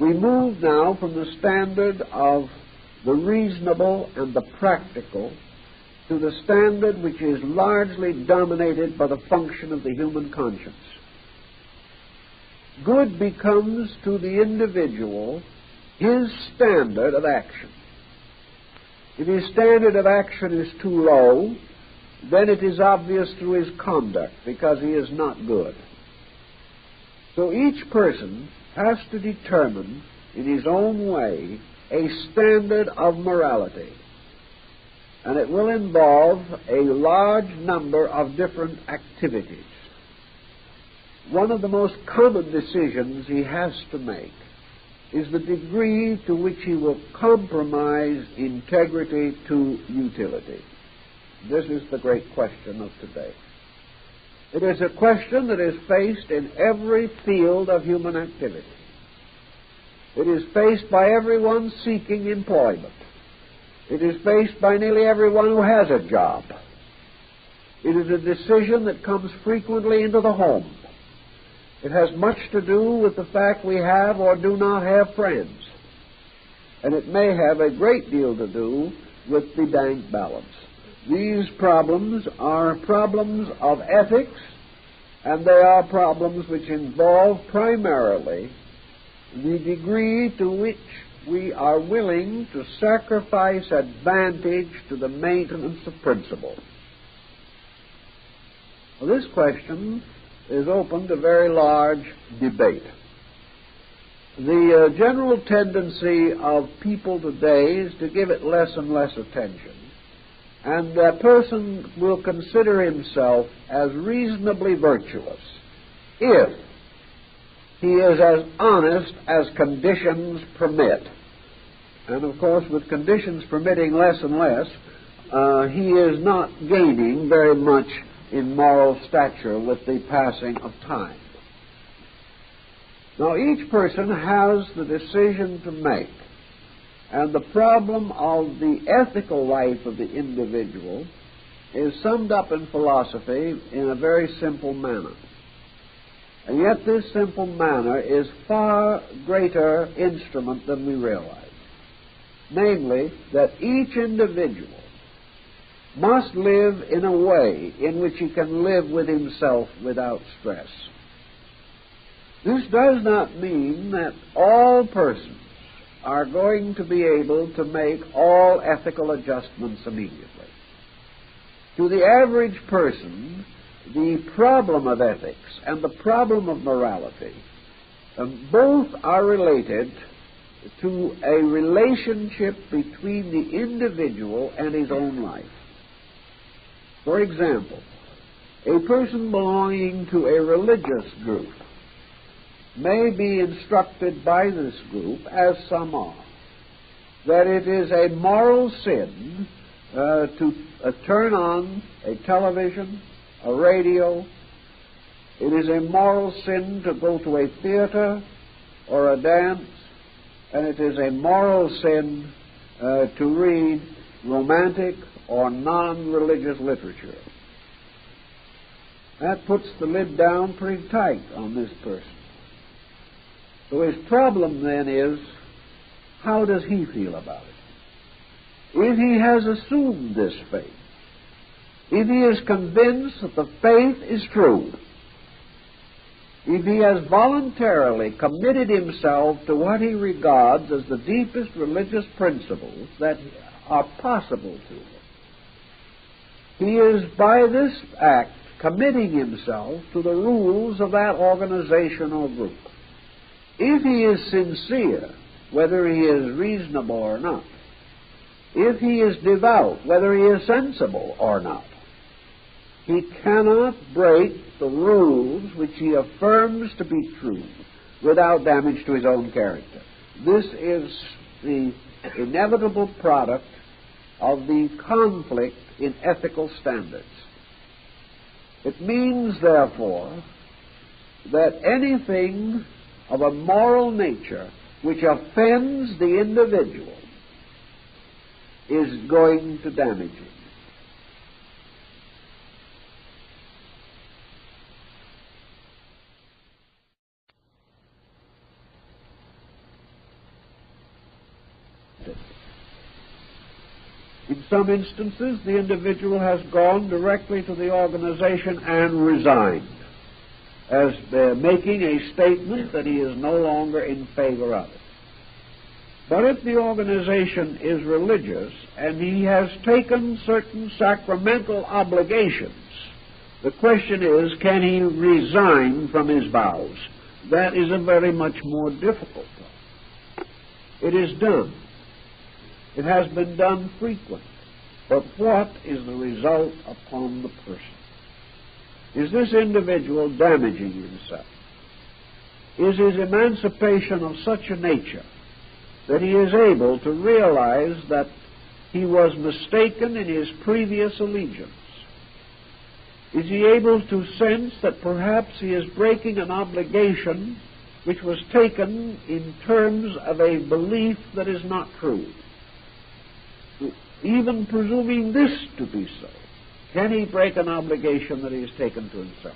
[SPEAKER 1] We move now from the standard of the reasonable and the practical to the standard which is largely dominated by the function of the human conscience. Good becomes to the individual his standard of action. If his standard of action is too low, then it is obvious through his conduct because he is not good. So each person has to determine in his own way a standard of morality. And it will involve a large number of different activities. One of the most common decisions he has to make is the degree to which he will compromise integrity to utility. This is the great question of today. It is a question that is faced in every field of human activity. It is faced by everyone seeking employment. It is faced by nearly everyone who has a job. It is a decision that comes frequently into the home. It has much to do with the fact we have or do not have friends. And it may have a great deal to do with the bank balance. These problems are problems of ethics, and they are problems which involve primarily the degree to which we are willing to sacrifice advantage to the maintenance of principle. Well, this question is open to very large debate. The general tendency of people today is to give it less and less attention. And a person will consider himself as reasonably virtuous if he is as honest as conditions permit. And of course, with conditions permitting less and less, he is not gaining very much in moral stature with the passing of time. Now, each person has the decision to make. And the problem of the ethical life of the individual is summed up in philosophy in a very simple manner. And yet this simple manner is far greater instrument than we realize. Namely, that each individual must live in a way in which he can live with himself without stress. This does not mean that all persons are going to be able to make all ethical adjustments immediately. To the average person, the problem of ethics and the problem of morality both are related to a relationship between the individual and his own life. For example, a person belonging to a religious group may be instructed by this group, as some are, that it is a moral sin to turn on a television, a radio. It is a moral sin to go to a theater or a dance, and it is a moral sin to read romantic or non-religious literature. That puts the lid down pretty tight on this person. So his problem then is, how does he feel about it? If he has assumed this faith, if he is convinced that the faith is true, if he has voluntarily committed himself to what he regards as the deepest religious principles that are possible to him, he is by this act committing himself to the rules of that organization or group. If he is sincere, whether he is reasonable or not, if he is devout, whether he is sensible or not, he cannot break the rules which he affirms to be true without damage to his own character. This is the inevitable product of the conflict in ethical standards. It means, therefore, that anything of a moral nature which offends the individual is going to damage him. In some instances, the individual has gone directly to the organization and resigned, as making a statement that he is no longer in favor of it. But if the organization is religious and he has taken certain sacramental obligations, the question is, can he resign from his vows? That is a very much more difficult one. It is done. It has been done frequently. But what is the result upon the person? Is this individual damaging himself? Is his emancipation of such a nature that he is able to realize that he was mistaken in his previous allegiance? Is he able to sense that perhaps he is breaking an obligation which was taken in terms of a belief that is not true? Even presuming this to be so, can he break an obligation that he has taken to himself?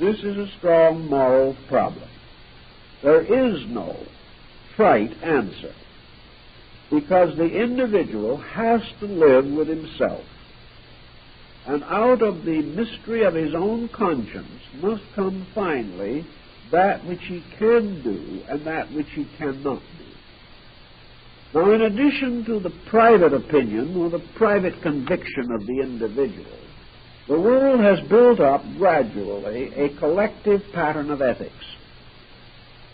[SPEAKER 1] This is a strong moral problem. There is no trite answer, because the individual has to live with himself, and out of the mystery of his own conscience must come finally that which he can do and that which he cannot do. Now, in addition to the private opinion or the private conviction of the individual, the world has built up gradually a collective pattern of ethics.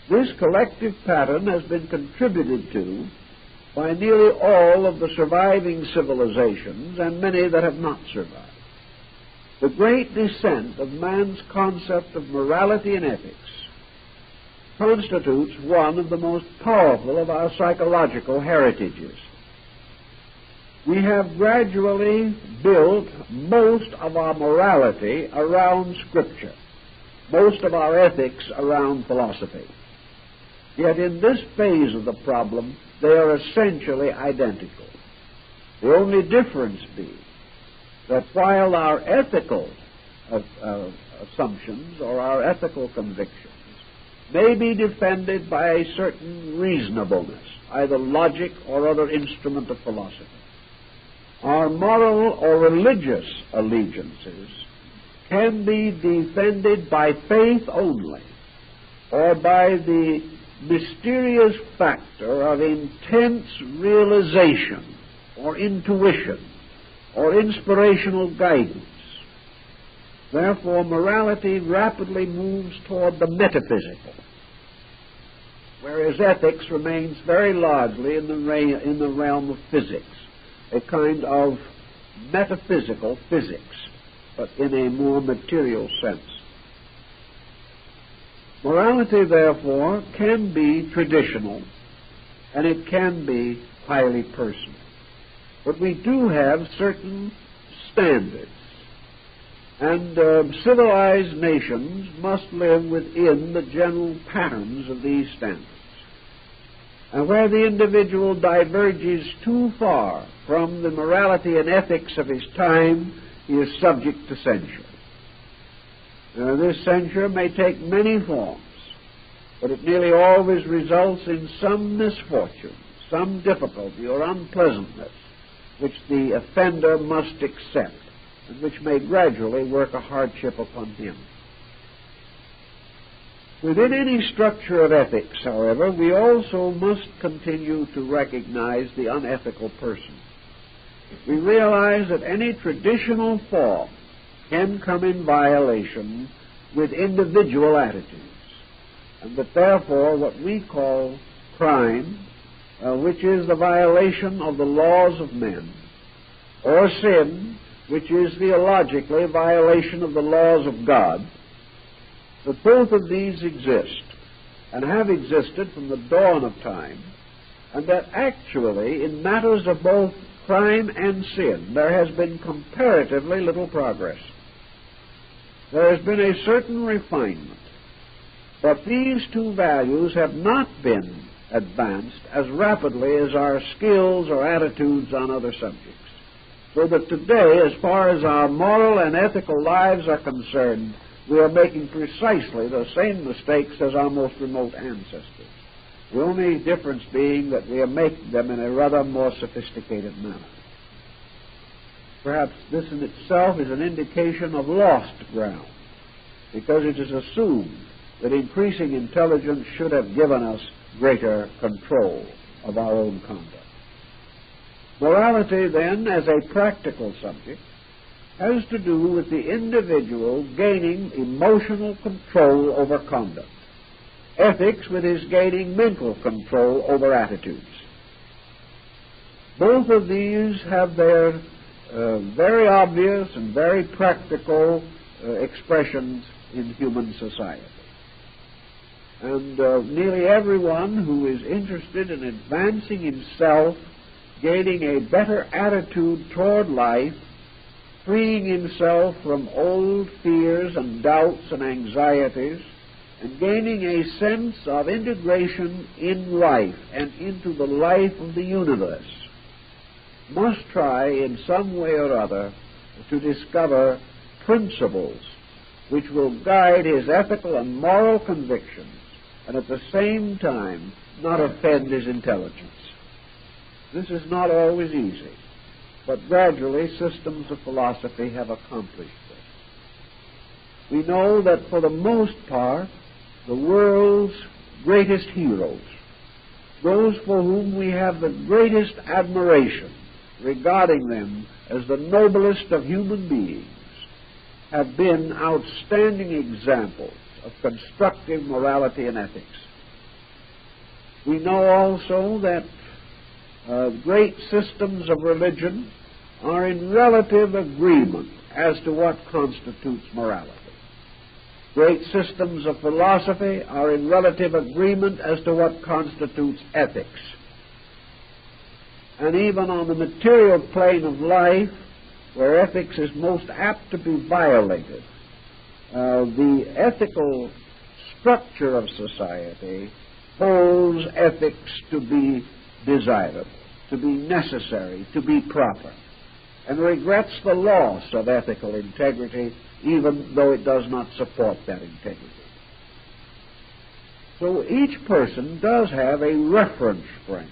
[SPEAKER 1] This collective pattern has been contributed to by nearly all of the surviving civilizations and many that have not survived. The great descent of man's concept of morality and ethics constitutes one of the most powerful of our psychological heritages. We have gradually built most of our morality around Scripture, most of our ethics around philosophy. Yet in this phase of the problem, they are essentially identical. The only difference being that while our ethical assumptions or our ethical convictions may be defended by a certain reasonableness, either logic or other instrument of philosophy, our moral or religious allegiances can be defended by faith only, or by the mysterious factor of intense realization or intuition or inspirational guidance. Therefore, morality rapidly moves toward the metaphysical, whereas ethics remains very largely in the realm of physics, a kind of metaphysical physics, but in a more material sense. Morality, therefore, can be traditional, and it can be highly personal. But we do have certain standards. And civilized nations must live within the general patterns of these standards. And where the individual diverges too far from the morality and ethics of his time, he is subject to censure. This censure may take many forms, but it nearly always results in some misfortune, some difficulty or unpleasantness, which the offender must accept, and which may gradually work a hardship upon him. Within any structure of ethics, however, we also must continue to recognize the unethical person. We realize that any traditional form can come in violation with individual attitudes, and that therefore what we call crime, which is the violation of the laws of men, or sin, which is theologically a violation of the laws of God, that both of these exist and have existed from the dawn of time, and that actually in matters of both crime and sin there has been comparatively little progress. There has been a certain refinement, but these two values have not been advanced as rapidly as our skills or attitudes on other subjects. So that today, as far as our moral and ethical lives are concerned, we are making precisely the same mistakes as our most remote ancestors. The only difference being that we are making them in a rather more sophisticated manner. Perhaps this in itself is an indication of lost ground, because it is assumed that increasing intelligence should have given us greater control of our own conduct. Morality, then, as a practical subject, has to do with the individual gaining emotional control over conduct. Ethics with his gaining mental control over attitudes. Both of these have their very obvious and very practical expressions in human society. And nearly everyone who is interested in advancing himself, gaining a better attitude toward life, freeing himself from old fears and doubts and anxieties, and gaining a sense of integration in life and into the life of the universe, must try in some way or other to discover principles which will guide his ethical and moral convictions and at the same time not offend his intelligence. This is not always easy, but gradually systems of philosophy have accomplished this. We know that for the most part, the world's greatest heroes, those for whom we have the greatest admiration, regarding them as the noblest of human beings, have been outstanding examples of constructive morality and ethics. We know also that great systems of religion are in relative agreement as to what constitutes morality. Great systems of philosophy are in relative agreement as to what constitutes ethics. And even on the material plane of life, where ethics is most apt to be violated, the ethical structure of society holds ethics to be desirable, to be necessary, to be proper, and regrets the loss of ethical integrity, even though it does not support that integrity. So each person does have a reference frame,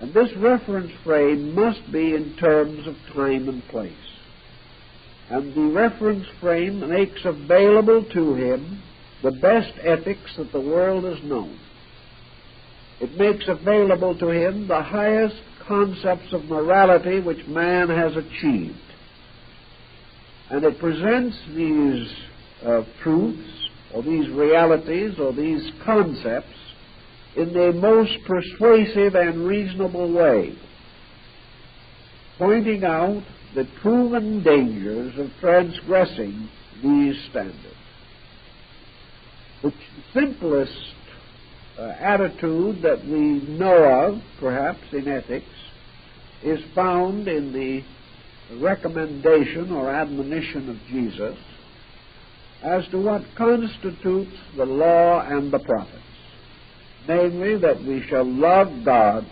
[SPEAKER 1] and this reference frame must be in terms of time and place. And the reference frame makes available to him the best ethics that the world has known. It makes available to him the highest concepts of morality which man has achieved. And it presents these truths, or these realities, or these concepts in the most persuasive and reasonable way, pointing out the proven dangers of transgressing these standards. The simplest attitude that we know of, perhaps, in ethics, is found in the recommendation or admonition of Jesus as to what constitutes the law and the prophets, namely that we shall love God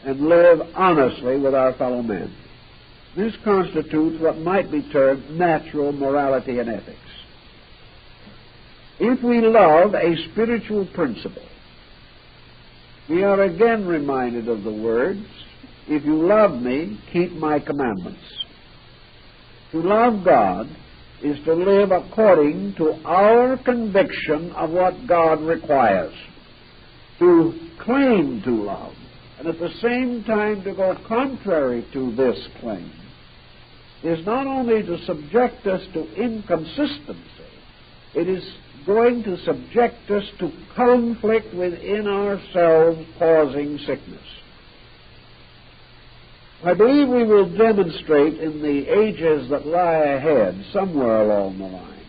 [SPEAKER 1] and live honestly with our fellow men. This constitutes what might be termed natural morality and ethics. If we love a spiritual principle, we are again reminded of the words, "If you love me, keep my commandments." To love God is to live according to our conviction of what God requires. To claim to love, and at the same time to go contrary to this claim, is not only to subject us to inconsistency, it is going to subject us to conflict within ourselves, causing sickness. I believe we will demonstrate in the ages that lie ahead, somewhere along the line,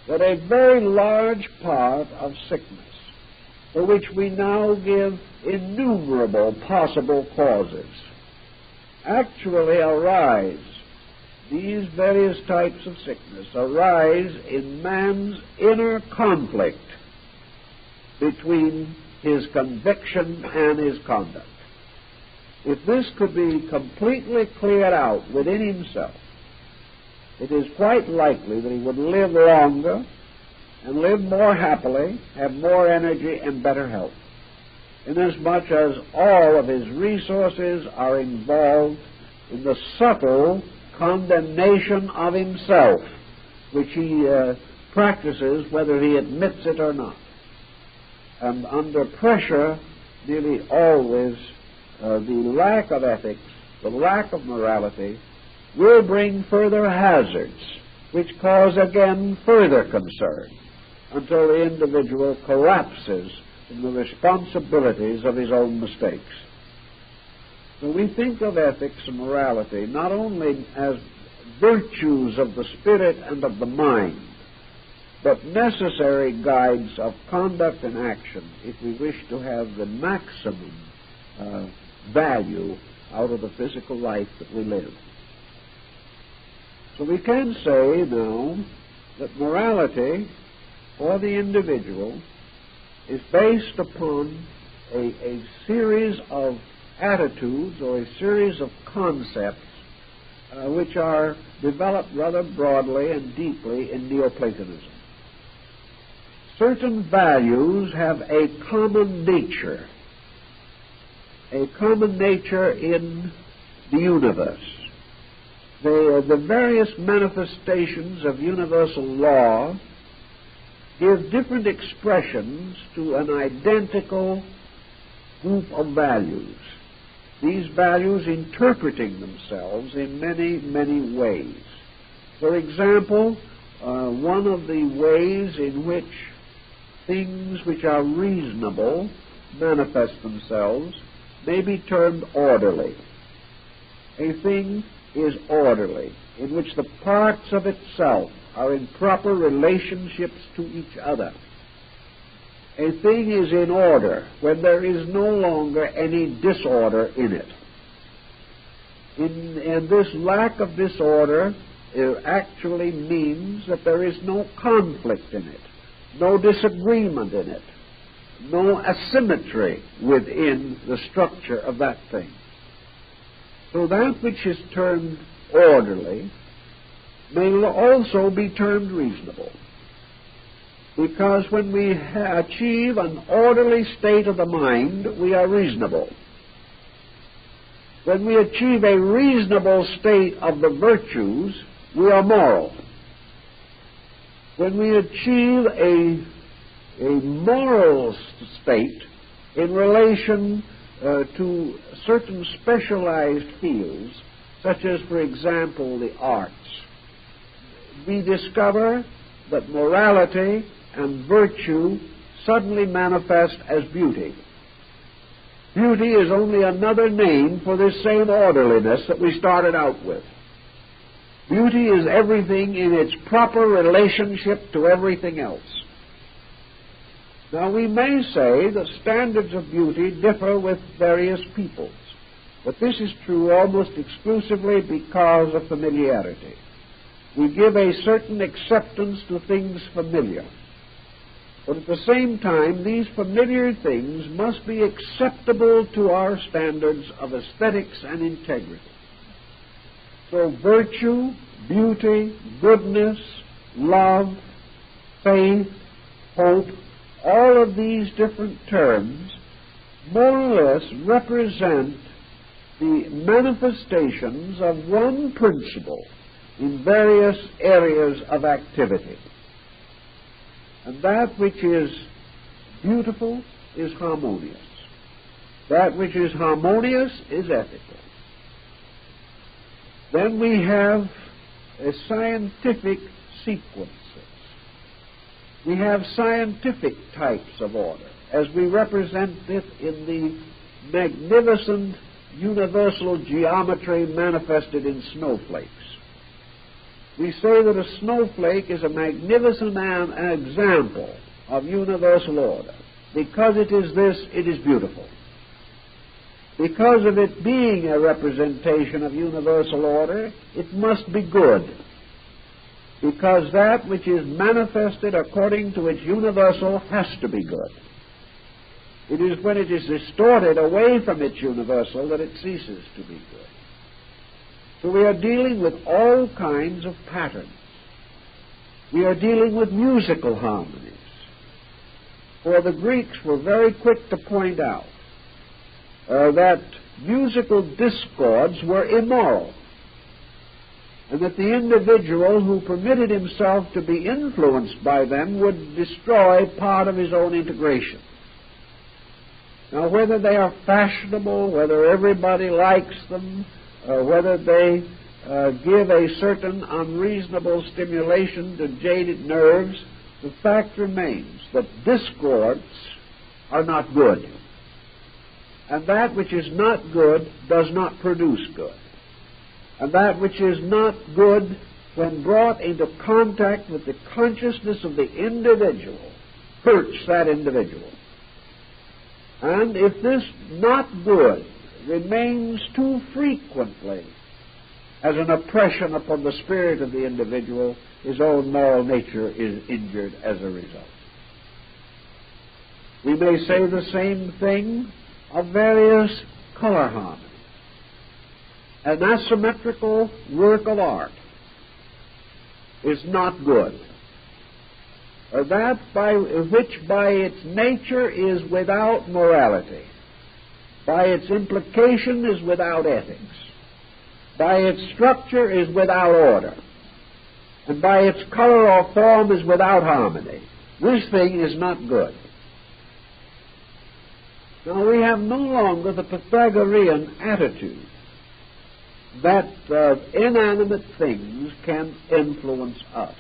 [SPEAKER 1] that a very large part of sickness, for which we now give innumerable possible causes, actually arise. These various types of sickness arise in man's inner conflict between his conviction and his conduct. If this could be completely cleared out within himself, it is quite likely that he would live longer and live more happily, have more energy and better health, inasmuch as all of his resources are involved in the subtle condemnation of himself, which he practices whether he admits it or not. And under pressure, nearly always, the lack of ethics, the lack of morality, will bring further hazards, which cause again further concern, until the individual collapses in the responsibilities of his own mistakes. So we think of ethics and morality not only as virtues of the spirit and of the mind, but necessary guides of conduct and action if we wish to have the maximum value out of the physical life that we live. So we can say now that morality for the individual is based upon a series of attitudes or a series of concepts which are developed rather broadly and deeply in Neoplatonism. Certain values have a common nature in the universe. The various manifestations of universal law give different expressions to an identical group of values. These values interpreting themselves in many, many ways. For example, one of the ways in which things which are reasonable manifest themselves may be termed orderly. A thing is orderly, in which the parts of itself are in proper relationships to each other. A thing is in order when there is no longer any disorder in it. And this lack of disorder actually means that there is no conflict in it, no disagreement in it, no asymmetry within the structure of that thing. So that which is termed orderly may also be termed reasonable. Because when we achieve an orderly state of the mind, we are reasonable. When we achieve a reasonable state of the virtues, we are moral. When we achieve a moral state in relation to certain specialized fields, such as, for example, the arts, we discover that morality and virtue suddenly manifest as beauty. Beauty is only another name for this same orderliness that we started out with. Beauty is everything in its proper relationship to everything else. Now, we may say that standards of beauty differ with various peoples. But this is true almost exclusively because of familiarity. We give a certain acceptance to things familiar. But at the same time, these familiar things must be acceptable to our standards of aesthetics and integrity. So virtue, beauty, goodness, love, faith, hope, all of these different terms more or less represent the manifestations of one principle in various areas of activity. And that which is beautiful is harmonious. That which is harmonious is ethical. Then we have a scientific sequences. We have scientific types of order, as we represent it in the magnificent universal geometry manifested in snowflakes. We say that a snowflake is a magnificent example of universal order. Because it is this, it is beautiful. Because of it being a representation of universal order, it must be good. Because that which is manifested according to its universal has to be good. It is when it is distorted away from its universal that it ceases to be good. So we are dealing with all kinds of patterns. We are dealing with musical harmonies. For the Greeks were very quick to point out that musical discords were immoral, and that the individual who permitted himself to be influenced by them would destroy part of his own integration. Now, whether they are fashionable, whether everybody likes them, whether they give a certain unreasonable stimulation to jaded nerves, the fact remains that discords are not good. And that which is not good does not produce good. And that which is not good, when brought into contact with the consciousness of the individual, hurts that individual. And if this not good remains too frequently as an oppression upon the spirit of the individual, his own moral nature is injured as a result. We may say the same thing of various color harmonies. An asymmetrical work of art is not good. That which by its nature is without morality, by its implication is without ethics, by its structure is without order, and by its color or form is without harmony. This thing is not good. Now we have no longer the Pythagorean attitude that inanimate things can influence us.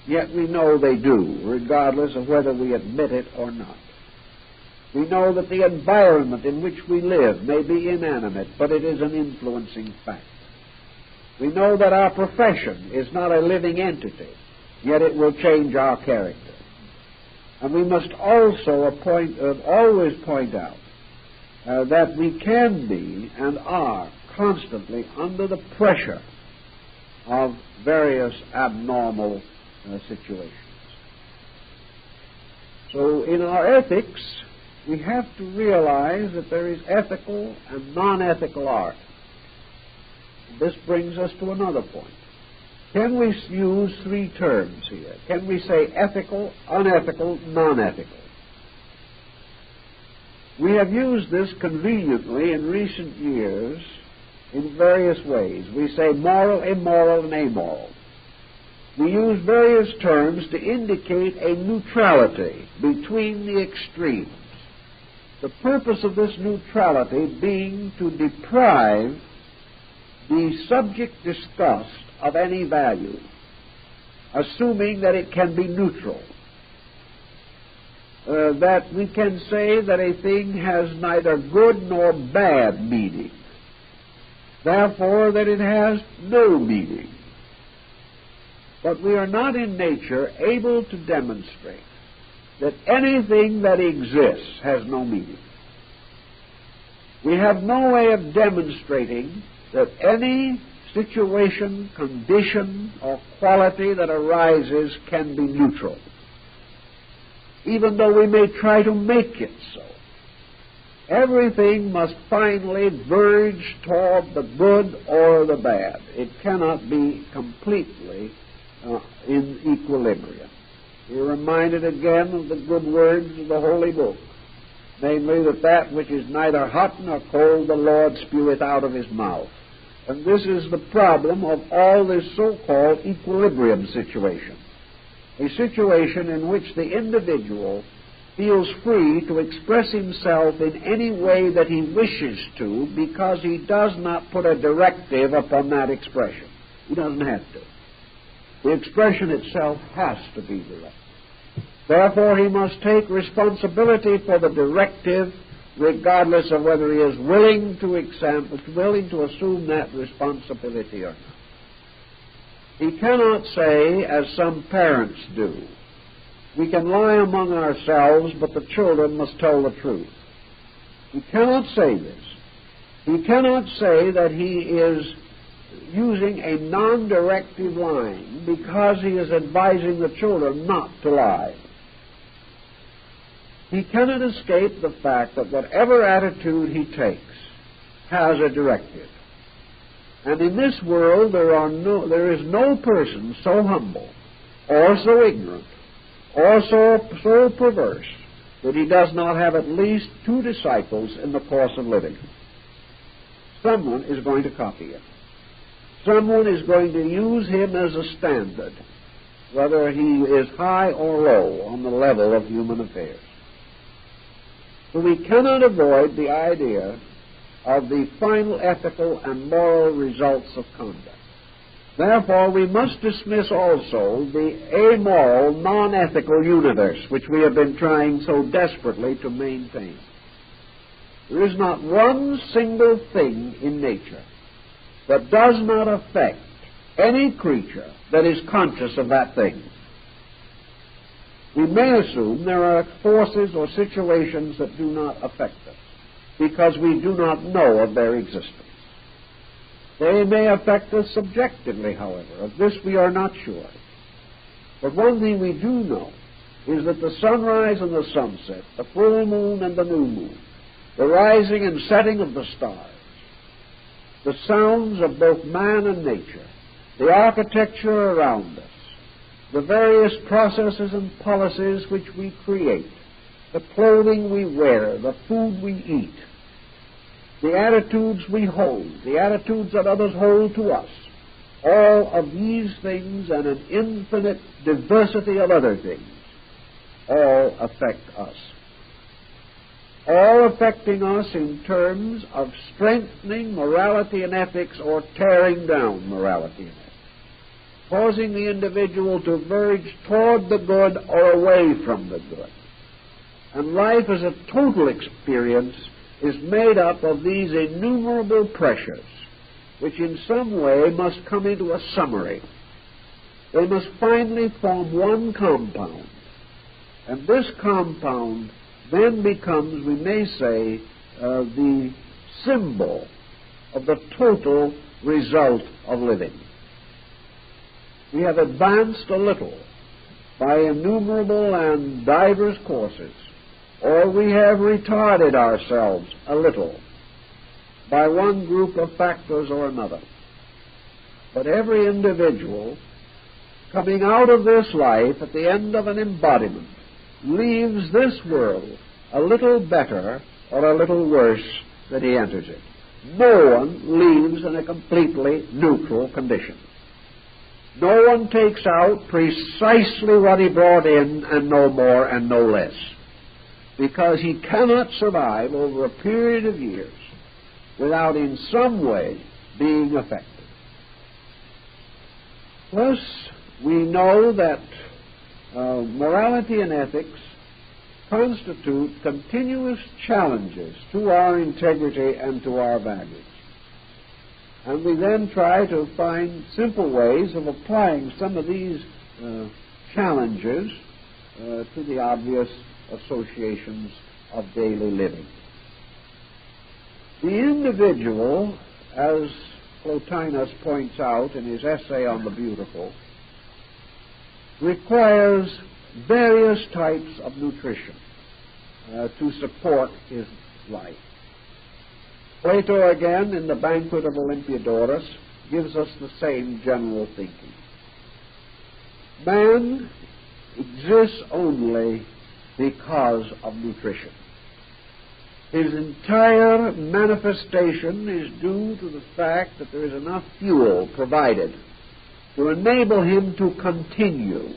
[SPEAKER 1] Yet we know they do, regardless of whether we admit it or not. We know that the environment in which we live may be inanimate, but it is an influencing fact. We know that our profession is not a living entity, yet it will change our character. And we must also always point out that we can be and are constantly under the pressure of various abnormal situations. So in our ethics, we have to realize that there is ethical and non-ethical art. This brings us to another point. Can we use three terms here? Can we say ethical, unethical, non-ethical? We have used this conveniently in recent years in various ways. We say moral, immoral, and amoral. We use various terms to indicate a neutrality between the extremes. The purpose of this neutrality being to deprive the subject discussed of any value, assuming that it can be neutral. That we can say that a thing has neither good nor bad meaning, therefore that it has no meaning. But we are not in nature able to demonstrate that anything that exists has no meaning. We have no way of demonstrating that any situation, condition, or quality that arises can be neutral, even though we may try to make it so. Everything must finally verge toward the good or the bad. It cannot be completely in equilibrium. We're reminded again of the good words of the Holy Book, namely that which is neither hot nor cold the Lord speweth out of his mouth. And this is the problem of all this so-called equilibrium situation, a situation in which the individual feels free to express himself in any way that he wishes to because he does not put a directive upon that expression. He doesn't have to. The expression itself has to be direct. Therefore, he must take responsibility for the directive regardless of whether he is willing to assume that responsibility or not. He cannot say, as some parents do, we can lie among ourselves, but the children must tell the truth. He cannot say this. He cannot say that he is using a non-directive line because he is advising the children not to lie. He cannot escape the fact that whatever attitude he takes has a directive. And in this world there is no person so humble or so ignorant or so perverse that he does not have at least two disciples in the course of living. Someone is going to copy him. Someone is going to use him as a standard, whether he is high or low on the level of human affairs. So we cannot avoid the idea of the final ethical and moral results of conduct. Therefore, we must dismiss also the amoral, non-ethical universe which we have been trying so desperately to maintain. There is not one single thing in nature that does not affect any creature that is conscious of that thing. We may assume there are forces or situations that do not affect us because we do not know of their existence. They may affect us subjectively, however. Of this we are not sure. But one thing we do know is that the sunrise and the sunset, the full moon and the new moon, the rising and setting of the stars, the sounds of both man and nature, the architecture around us, the various processes and policies which we create, the clothing we wear, the food we eat, the attitudes we hold, the attitudes that others hold to us, all of these things and an infinite diversity of other things, all affect us. All affecting us in terms of strengthening morality and ethics or tearing down morality and ethics, causing the individual to verge toward the good or away from the good. And life as a total experience is made up of these innumerable pressures, which in some way must come into a summary. They must finally form one compound. And this compound then becomes, we may say, the symbol of the total result of living. We have advanced a little by innumerable and diverse courses, or we have retarded ourselves a little by one group of factors or another. But every individual coming out of this life at the end of an embodiment leaves this world a little better or a little worse than he enters it. No one leaves in a completely neutral condition. No one takes out precisely what he brought in and no more and no less, because he cannot survive over a period of years without in some way being affected. Thus, we know that morality and ethics constitute continuous challenges to our integrity and to our values. And we then try to find simple ways of applying some of these challenges to the obvious associations of daily living. The individual, as Plotinus points out in his essay on the beautiful, requires various types of nutrition to support his life. Plato, again, in the Banquet of Olympiodorus, gives us the same general thinking. Man exists only because of nutrition. His entire manifestation is due to the fact that there is enough fuel provided to enable him to continue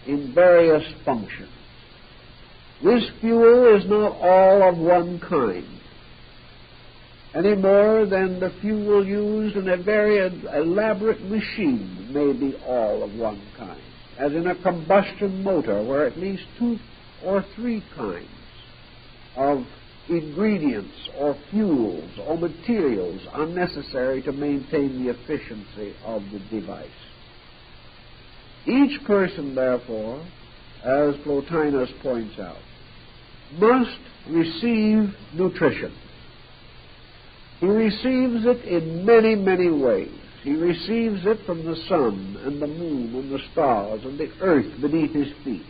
[SPEAKER 1] in various functions. This fuel is not all of one kind, any more than the fuel used in a very elaborate machine may be all of one kind, as in a combustion motor where at least 2 or 3 kinds of ingredients or fuels or materials are necessary to maintain the efficiency of the device. Each person, therefore, as Plotinus points out, must receive nutrition. He receives it in many, many ways. He receives it from the sun and the moon and the stars and the earth beneath his feet.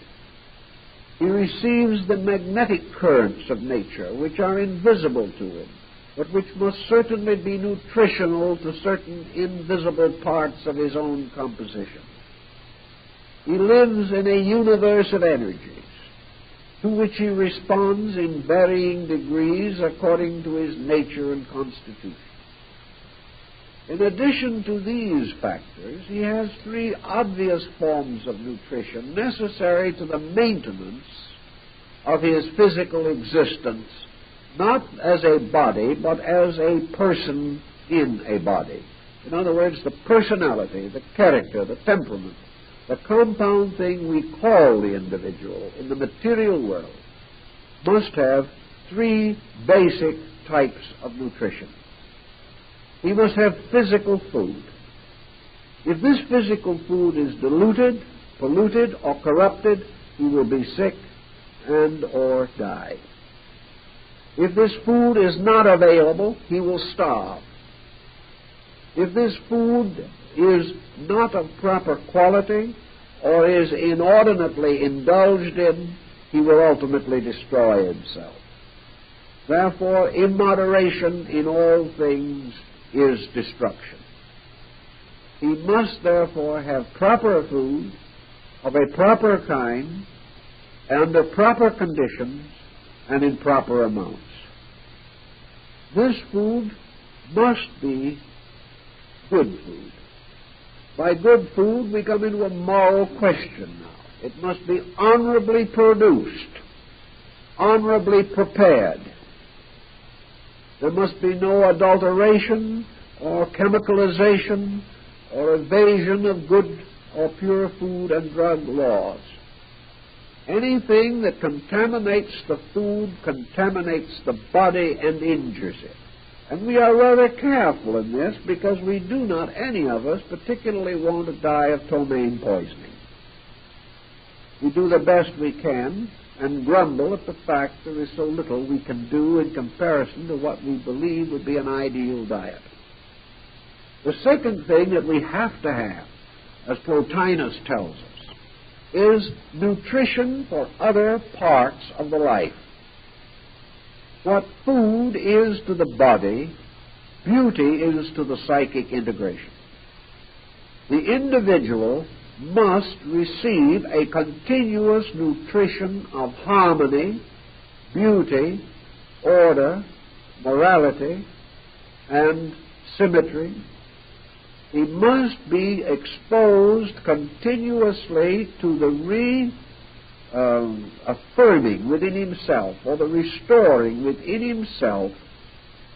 [SPEAKER 1] He receives the magnetic currents of nature, which are invisible to him, but which must certainly be nutritional to certain invisible parts of his own composition. He lives in a universe of energies, to which he responds in varying degrees according to his nature and constitution. In addition to these factors, he has 3 obvious forms of nutrition necessary to the maintenance of his physical existence, not as a body, but as a person in a body. In other words, the personality, the character, the temperament, the compound thing we call the individual in the material world must have 3 basic types of nutrition. He must have physical food. If this physical food is diluted, polluted, or corrupted, he will be sick and or die. If this food is not available, he will starve. If this food is not of proper quality or is inordinately indulged in, he will ultimately destroy himself. Therefore, immoderation in all things is destruction. He must therefore have proper food of a proper kind, under proper conditions, and in proper amounts. This food must be good food. By good food, we come into a moral question now. It must be honorably produced, honorably prepared. There must be no adulteration or chemicalization or evasion of good or pure food and drug laws. Anything that contaminates the food contaminates the body and injures it. And we are rather careful in this because we do not, any of us, particularly want to die of ptomaine poisoning. We do the best we can and grumble at the fact there is so little we can do in comparison to what we believe would be an ideal diet. The second thing that we have to have, as Plotinus tells us, is nutrition for other parts of the life. What food is to the body, beauty is to the psychic integration. The individual must receive a continuous nutrition of harmony, beauty, order, morality, and symmetry. He must be exposed continuously to the affirming within himself, or the restoring within himself,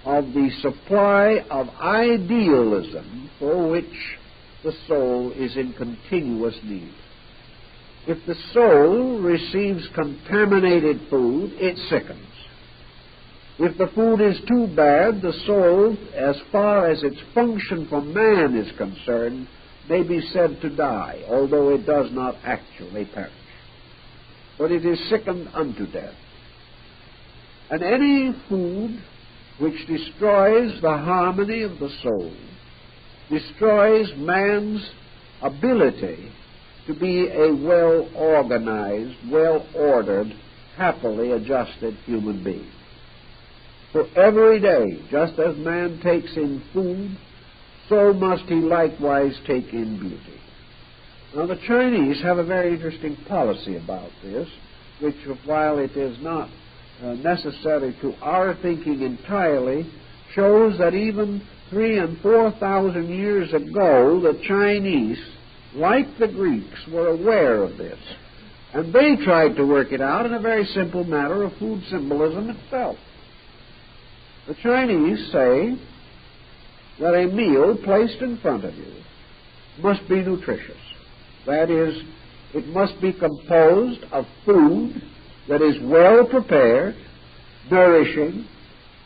[SPEAKER 1] of the supply of idealism for which the soul is in continuous need. If the soul receives contaminated food, it sickens. If the food is too bad, the soul, as far as its function for man is concerned, may be said to die, although it does not actually perish. But it is sickened unto death. And any food which destroys the harmony of the soul, destroys man's ability to be a well-organized, well-ordered, happily adjusted human being. So every day, just as man takes in food, so must he likewise take in beauty. Now, the Chinese have a very interesting policy about this, which, while it is not necessary to our thinking entirely, shows that even 3,000 and 4,000 years ago, the Chinese, like the Greeks, were aware of this. And they tried to work it out in a very simple matter of food symbolism itself. The Chinese say that a meal placed in front of you must be nutritious. That is, it must be composed of food that is well prepared, nourishing,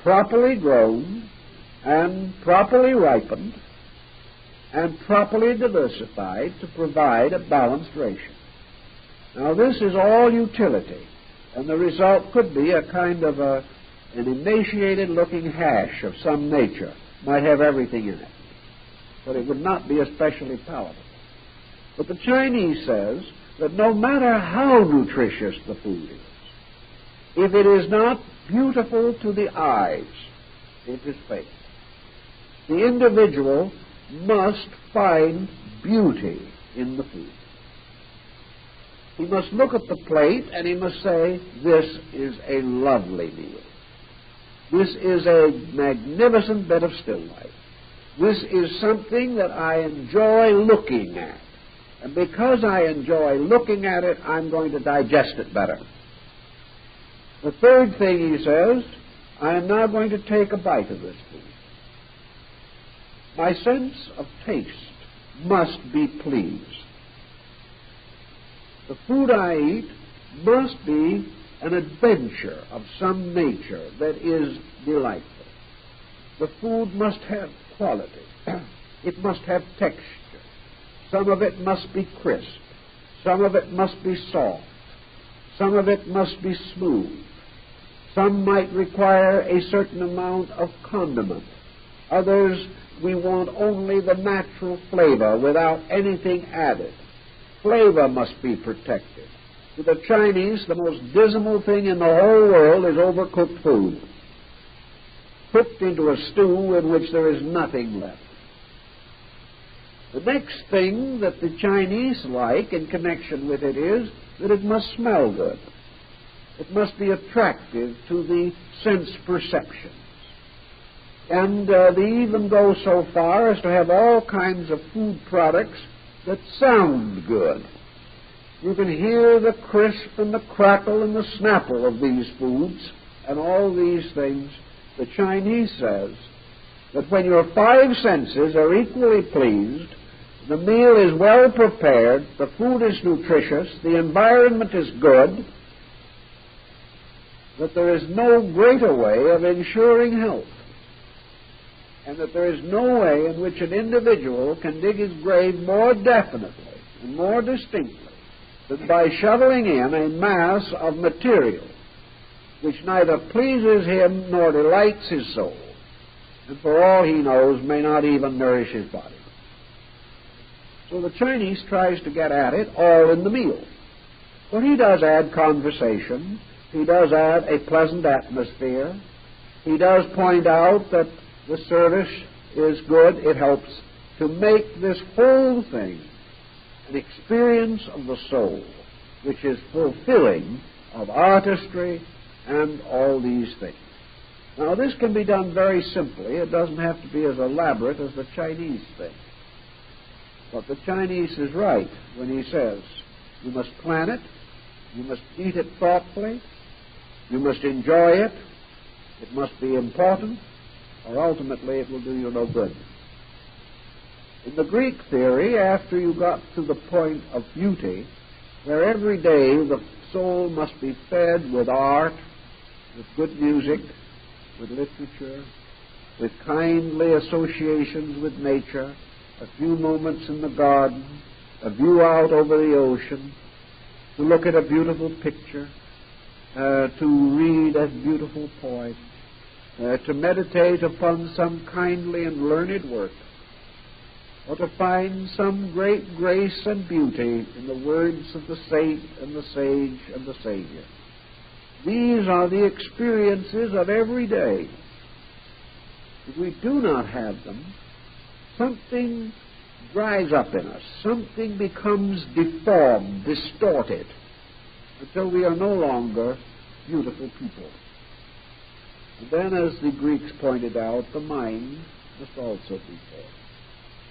[SPEAKER 1] properly grown, and properly ripened, and properly diversified to provide a balanced ration. Now, this is all utility, and the result could be a kind of an emaciated-looking hash of some nature. Might have everything in it, but it would not be especially palatable. But the Chinese says that no matter how nutritious the food is, if it is not beautiful to the eyes, it is fake. The individual must find beauty in the food. He must look at the plate and he must say, this is a lovely meal. This is a magnificent bit of still life. This is something that I enjoy looking at. And because I enjoy looking at it, I'm going to digest it better. The third thing he says, I am now going to take a bite of this food. My sense of taste must be pleased. The food I eat must be an adventure of some nature that is delightful. The food must have quality. It must have texture. Some of it must be crisp. Some of it must be soft. Some of it must be smooth. Some might require a certain amount of condiment. Others, we want only the natural flavor without anything added. Flavor must be protected. To the Chinese, the most dismal thing in the whole world is overcooked food, cooked into a stew in which there is nothing left. The next thing that the Chinese like in connection with it is that it must smell good. It must be attractive to the sense perceptions. And they even go so far as to have all kinds of food products that sound good. You can hear the crisp and the crackle and the snapple of these foods and all these things. The Chinese says that when your five senses are equally pleased, the meal is well prepared, the food is nutritious, the environment is good, that there is no greater way of ensuring health, and that there is no way in which an individual can dig his grave more definitely and more distinctly than by shoveling in a mass of material which neither pleases him nor delights his soul, and for all he knows may not even nourish his body. So the Chinese tries to get at it all in the meal. But he does add conversation. He does add a pleasant atmosphere. He does point out that the service is good. It helps to make this whole thing an experience of the soul, which is fulfilling of artistry and all these things. Now, this can be done very simply. It doesn't have to be as elaborate as the Chinese thing. But the Chinese is right when he says, you must plan it, you must eat it thoughtfully, you must enjoy it, it must be important, or ultimately it will do you no good. In the Greek theory, after you got to the point of beauty, where every day the soul must be fed with art, with good music, with literature, with kindly associations with nature, a few moments in the garden, a view out over the ocean, to look at a beautiful picture, to read a beautiful poem, to meditate upon some kindly and learned work, or to find some great grace and beauty in the words of the saint and the sage and the Savior. These are the experiences of every day. If we do not have them, something dries up in us. Something becomes deformed, distorted, until we are no longer beautiful people. And then, as the Greeks pointed out, the mind must also be fed.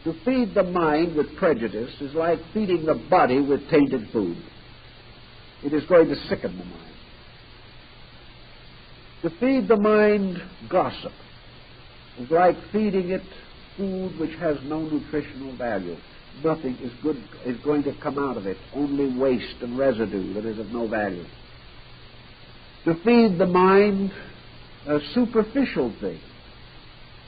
[SPEAKER 1] To feed the mind with prejudice is like feeding the body with tainted food. It is going to sicken the mind. To feed the mind gossip is like feeding it food which has no nutritional value. Nothing is going to come out of it, only waste and residue that is of no value. To feed the mind a superficial thing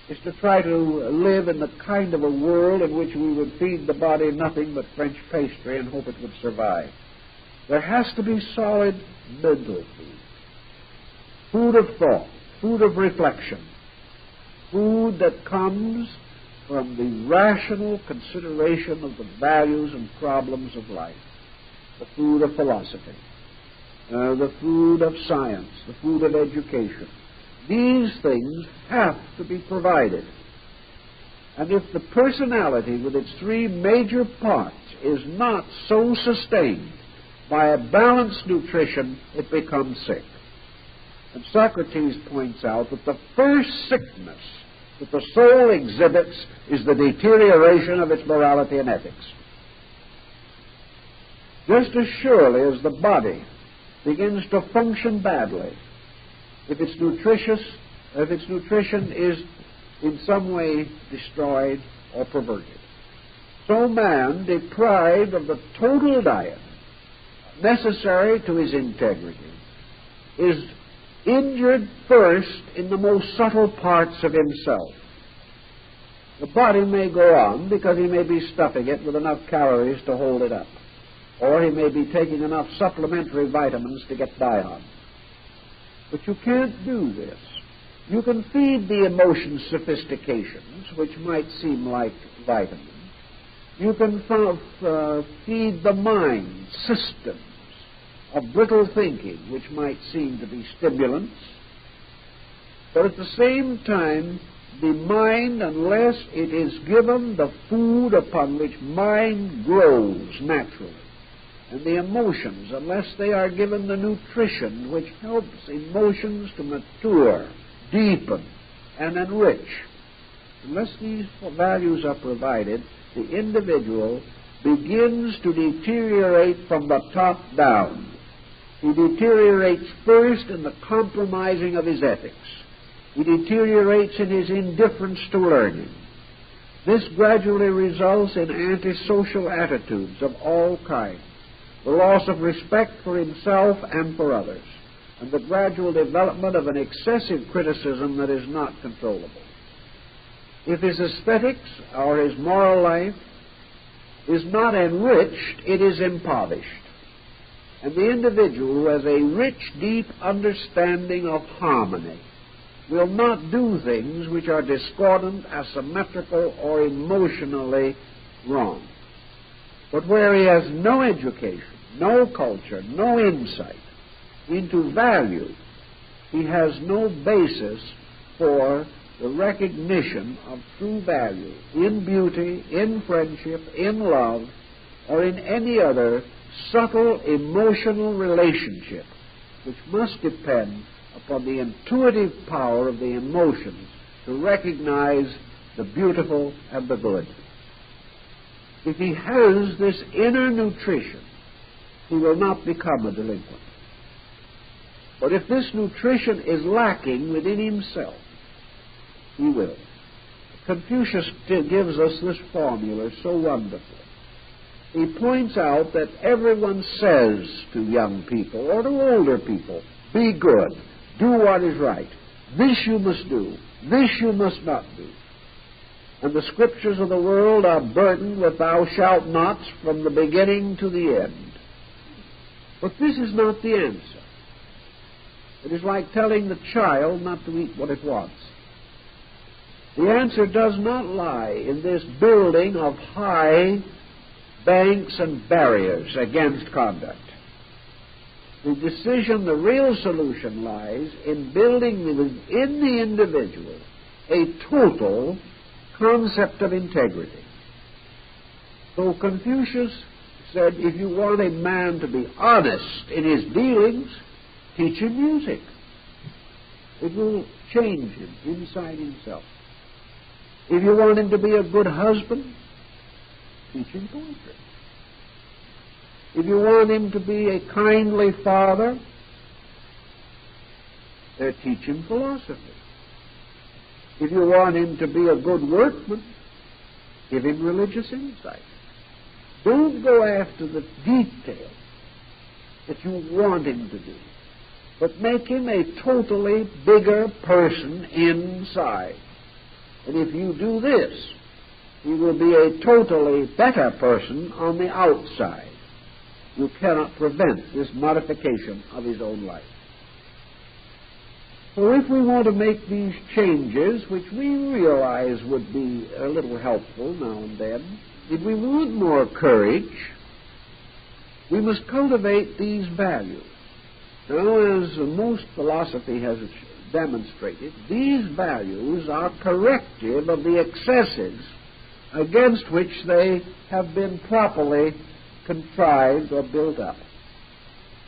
[SPEAKER 1] is to try to live in the kind of a world in which we would feed the body nothing but French pastry and hope it would survive. There has to be solid mental food, food of thought, food of reflection, food that comes from the rational consideration of the values and problems of life, the food of philosophy, the food of science, the food of education. These things have to be provided. And if the personality with its three major parts is not so sustained by a balanced nutrition, it becomes sick. And Socrates points out that the first sickness that the soul exhibits is the deterioration of its morality and ethics. Just as surely as the body begins to function badly if its nutrition is in some way destroyed or perverted, so man, deprived of the total diet necessary to his integrity, is injured first in the most subtle parts of himself. The body may go on because he may be stuffing it with enough calories to hold it up, or he may be taking enough supplementary vitamins to get by on. But you can't do this. You can feed the emotion sophistications, which might seem like vitamins. You can feed the mind systems of brittle thinking, which might seem to be stimulants. But at the same time, the mind, unless it is given the food upon which mind grows naturally, and the emotions, unless they are given the nutrition which helps emotions to mature, deepen, and enrich, unless these values are provided, the individual begins to deteriorate from the top down. He deteriorates first in the compromising of his ethics. He deteriorates in his indifference to learning. This gradually results in antisocial attitudes of all kinds, the loss of respect for himself and for others, and the gradual development of an excessive criticism that is not controllable. If his aesthetics or his moral life is not enriched, it is impoverished. And the individual who has a rich, deep understanding of harmony will not do things which are discordant, asymmetrical, or emotionally wrong. But where he has no education, no culture, no insight into value, he has no basis for the recognition of true value in beauty, in friendship, in love, or in any other subtle emotional relationship which must depend upon the intuitive power of the emotions to recognize the beautiful and the good. If he has this inner nutrition, he will not become a delinquent. But if this nutrition is lacking within himself, he will. Confucius gives us this formula so wonderfully. He points out that everyone says to young people or to older people, be good, do what is right, this you must do, this you must not do. And the scriptures of the world are burdened with thou shalt nots from the beginning to the end. But this is not the answer. It is like telling the child not to eat what it wants. The answer does not lie in this building of high banks and barriers against conduct. The decision, the real solution lies in building within the individual a total concept of integrity. So Confucius said, if you want a man to be honest in his dealings, teach him music. It will change him inside himself. If you want him to be a good husband, teach him poetry. If you want him to be a kindly father, teach him philosophy. If you want him to be a good workman, give him religious insight. Don't go after the detail that you want him to do, but make him a totally bigger person inside. And if you do this, he will be a totally better person on the outside. You cannot prevent this modification of his own life. So if we want to make these changes, which we realize would be a little helpful now and then, if we want more courage, we must cultivate these values. Now, as most philosophy has demonstrated, these values are corrective of the excesses against which they have been properly contrived or built up.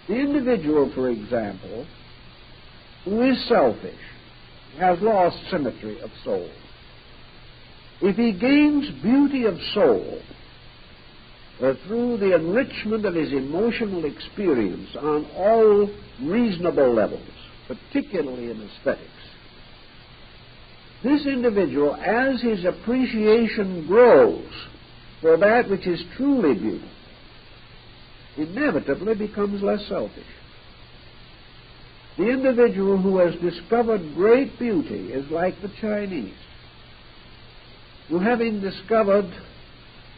[SPEAKER 1] The individual, for example, who is selfish, has lost symmetry of soul. If he gains beauty of soul through the enrichment of his emotional experience on all reasonable levels, particularly in aesthetics, this individual, as his appreciation grows for that which is truly beautiful, inevitably becomes less selfish. The individual who has discovered great beauty is like the Chinese, who, having discovered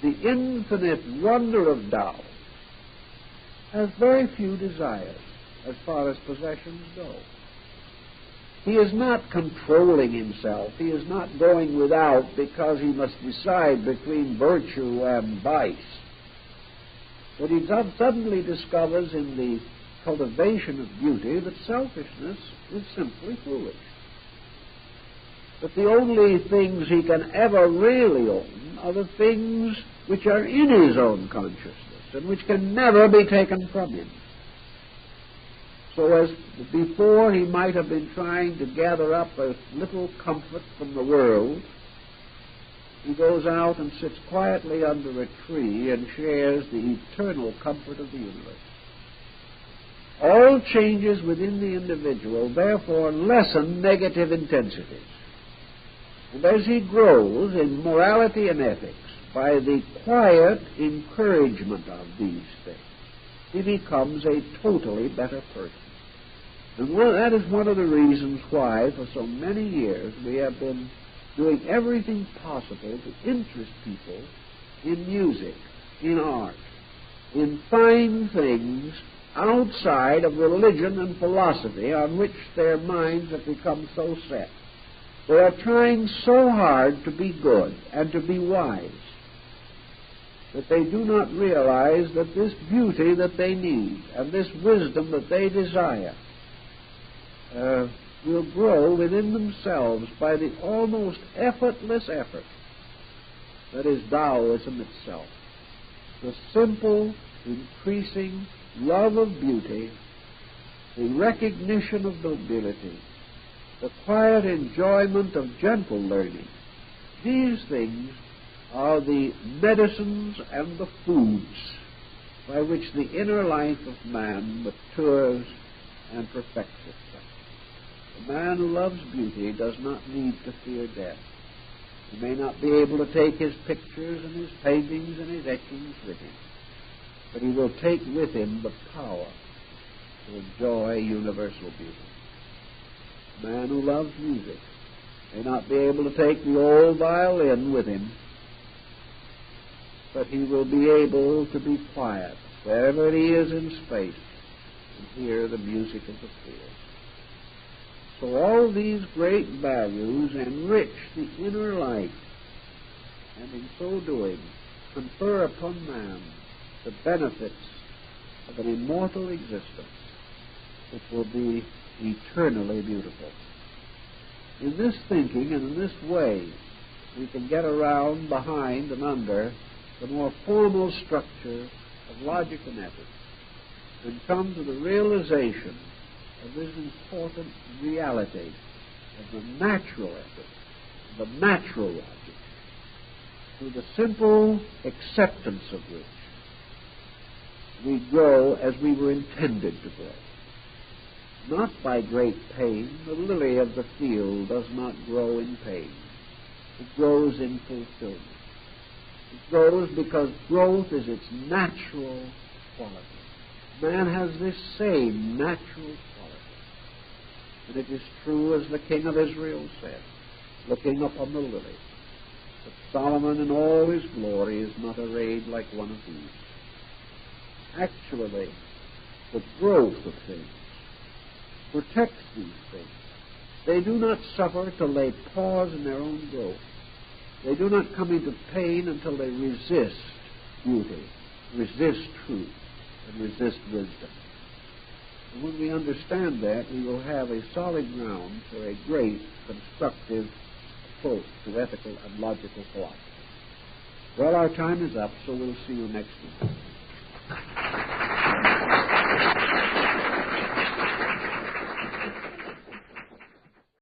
[SPEAKER 1] the infinite wonder of Tao, has very few desires as far as possessions go. He is not controlling himself. He is not going without because he must decide between virtue and vice. But he suddenly discovers in the cultivation of beauty that selfishness is simply foolish. That the only things he can ever really own are the things which are in his own consciousness and which can never be taken from him. So as before he might have been trying to gather up a little comfort from the world, he goes out and sits quietly under a tree and shares the eternal comfort of the universe. All changes within the individual, therefore, lessen negative intensities. And as he grows in morality and ethics, by the quiet encouragement of these things, he becomes a totally better person. And that is one of the reasons why, for so many years, we have been doing everything possible to interest people in music, in art, in fine things outside of religion and philosophy on which their minds have become so set. They are trying so hard to be good and to be wise that they do not realize that this beauty that they need and this wisdom that they desire will grow within themselves by the almost effortless effort that is Taoism itself. The simple, increasing love of beauty, the recognition of nobility, the quiet enjoyment of gentle learning. These things are the medicines and the foods by which the inner life of man matures and perfects itself. The man who loves beauty does not need to fear death. He may not be able to take his pictures and his paintings and his etchings with him, but he will take with him the power to enjoy universal beauty. The man who loves music may not be able to take the old violin with him, but he will be able to be quiet wherever he is in space and hear the music of the fields. So all these great values enrich the inner life, and in so doing confer upon man the benefits of an immortal existence which will be eternally beautiful. In this thinking and in this way, we can get around, behind, and under the more formal structure of logic and ethics and come to the realization of this important reality of the natural ethics, the natural logic, through the simple acceptance of which we grow as we were intended to grow. Not by great pain. The lily of the field does not grow in pain. It grows in fulfillment. It grows because growth is its natural quality. Man has this same natural quality. And it is true, as the king of Israel said, looking upon the lily, that Solomon in all his glory is not arrayed like one of these. Actually, the growth of things protects these things. They do not suffer till they pause in their own growth. They do not come into pain until they resist beauty, resist truth, and resist wisdom. And when we understand that, we will have a solid ground for a great constructive approach to ethical and logical philosophy. Well, our time is up, so we'll see you next week.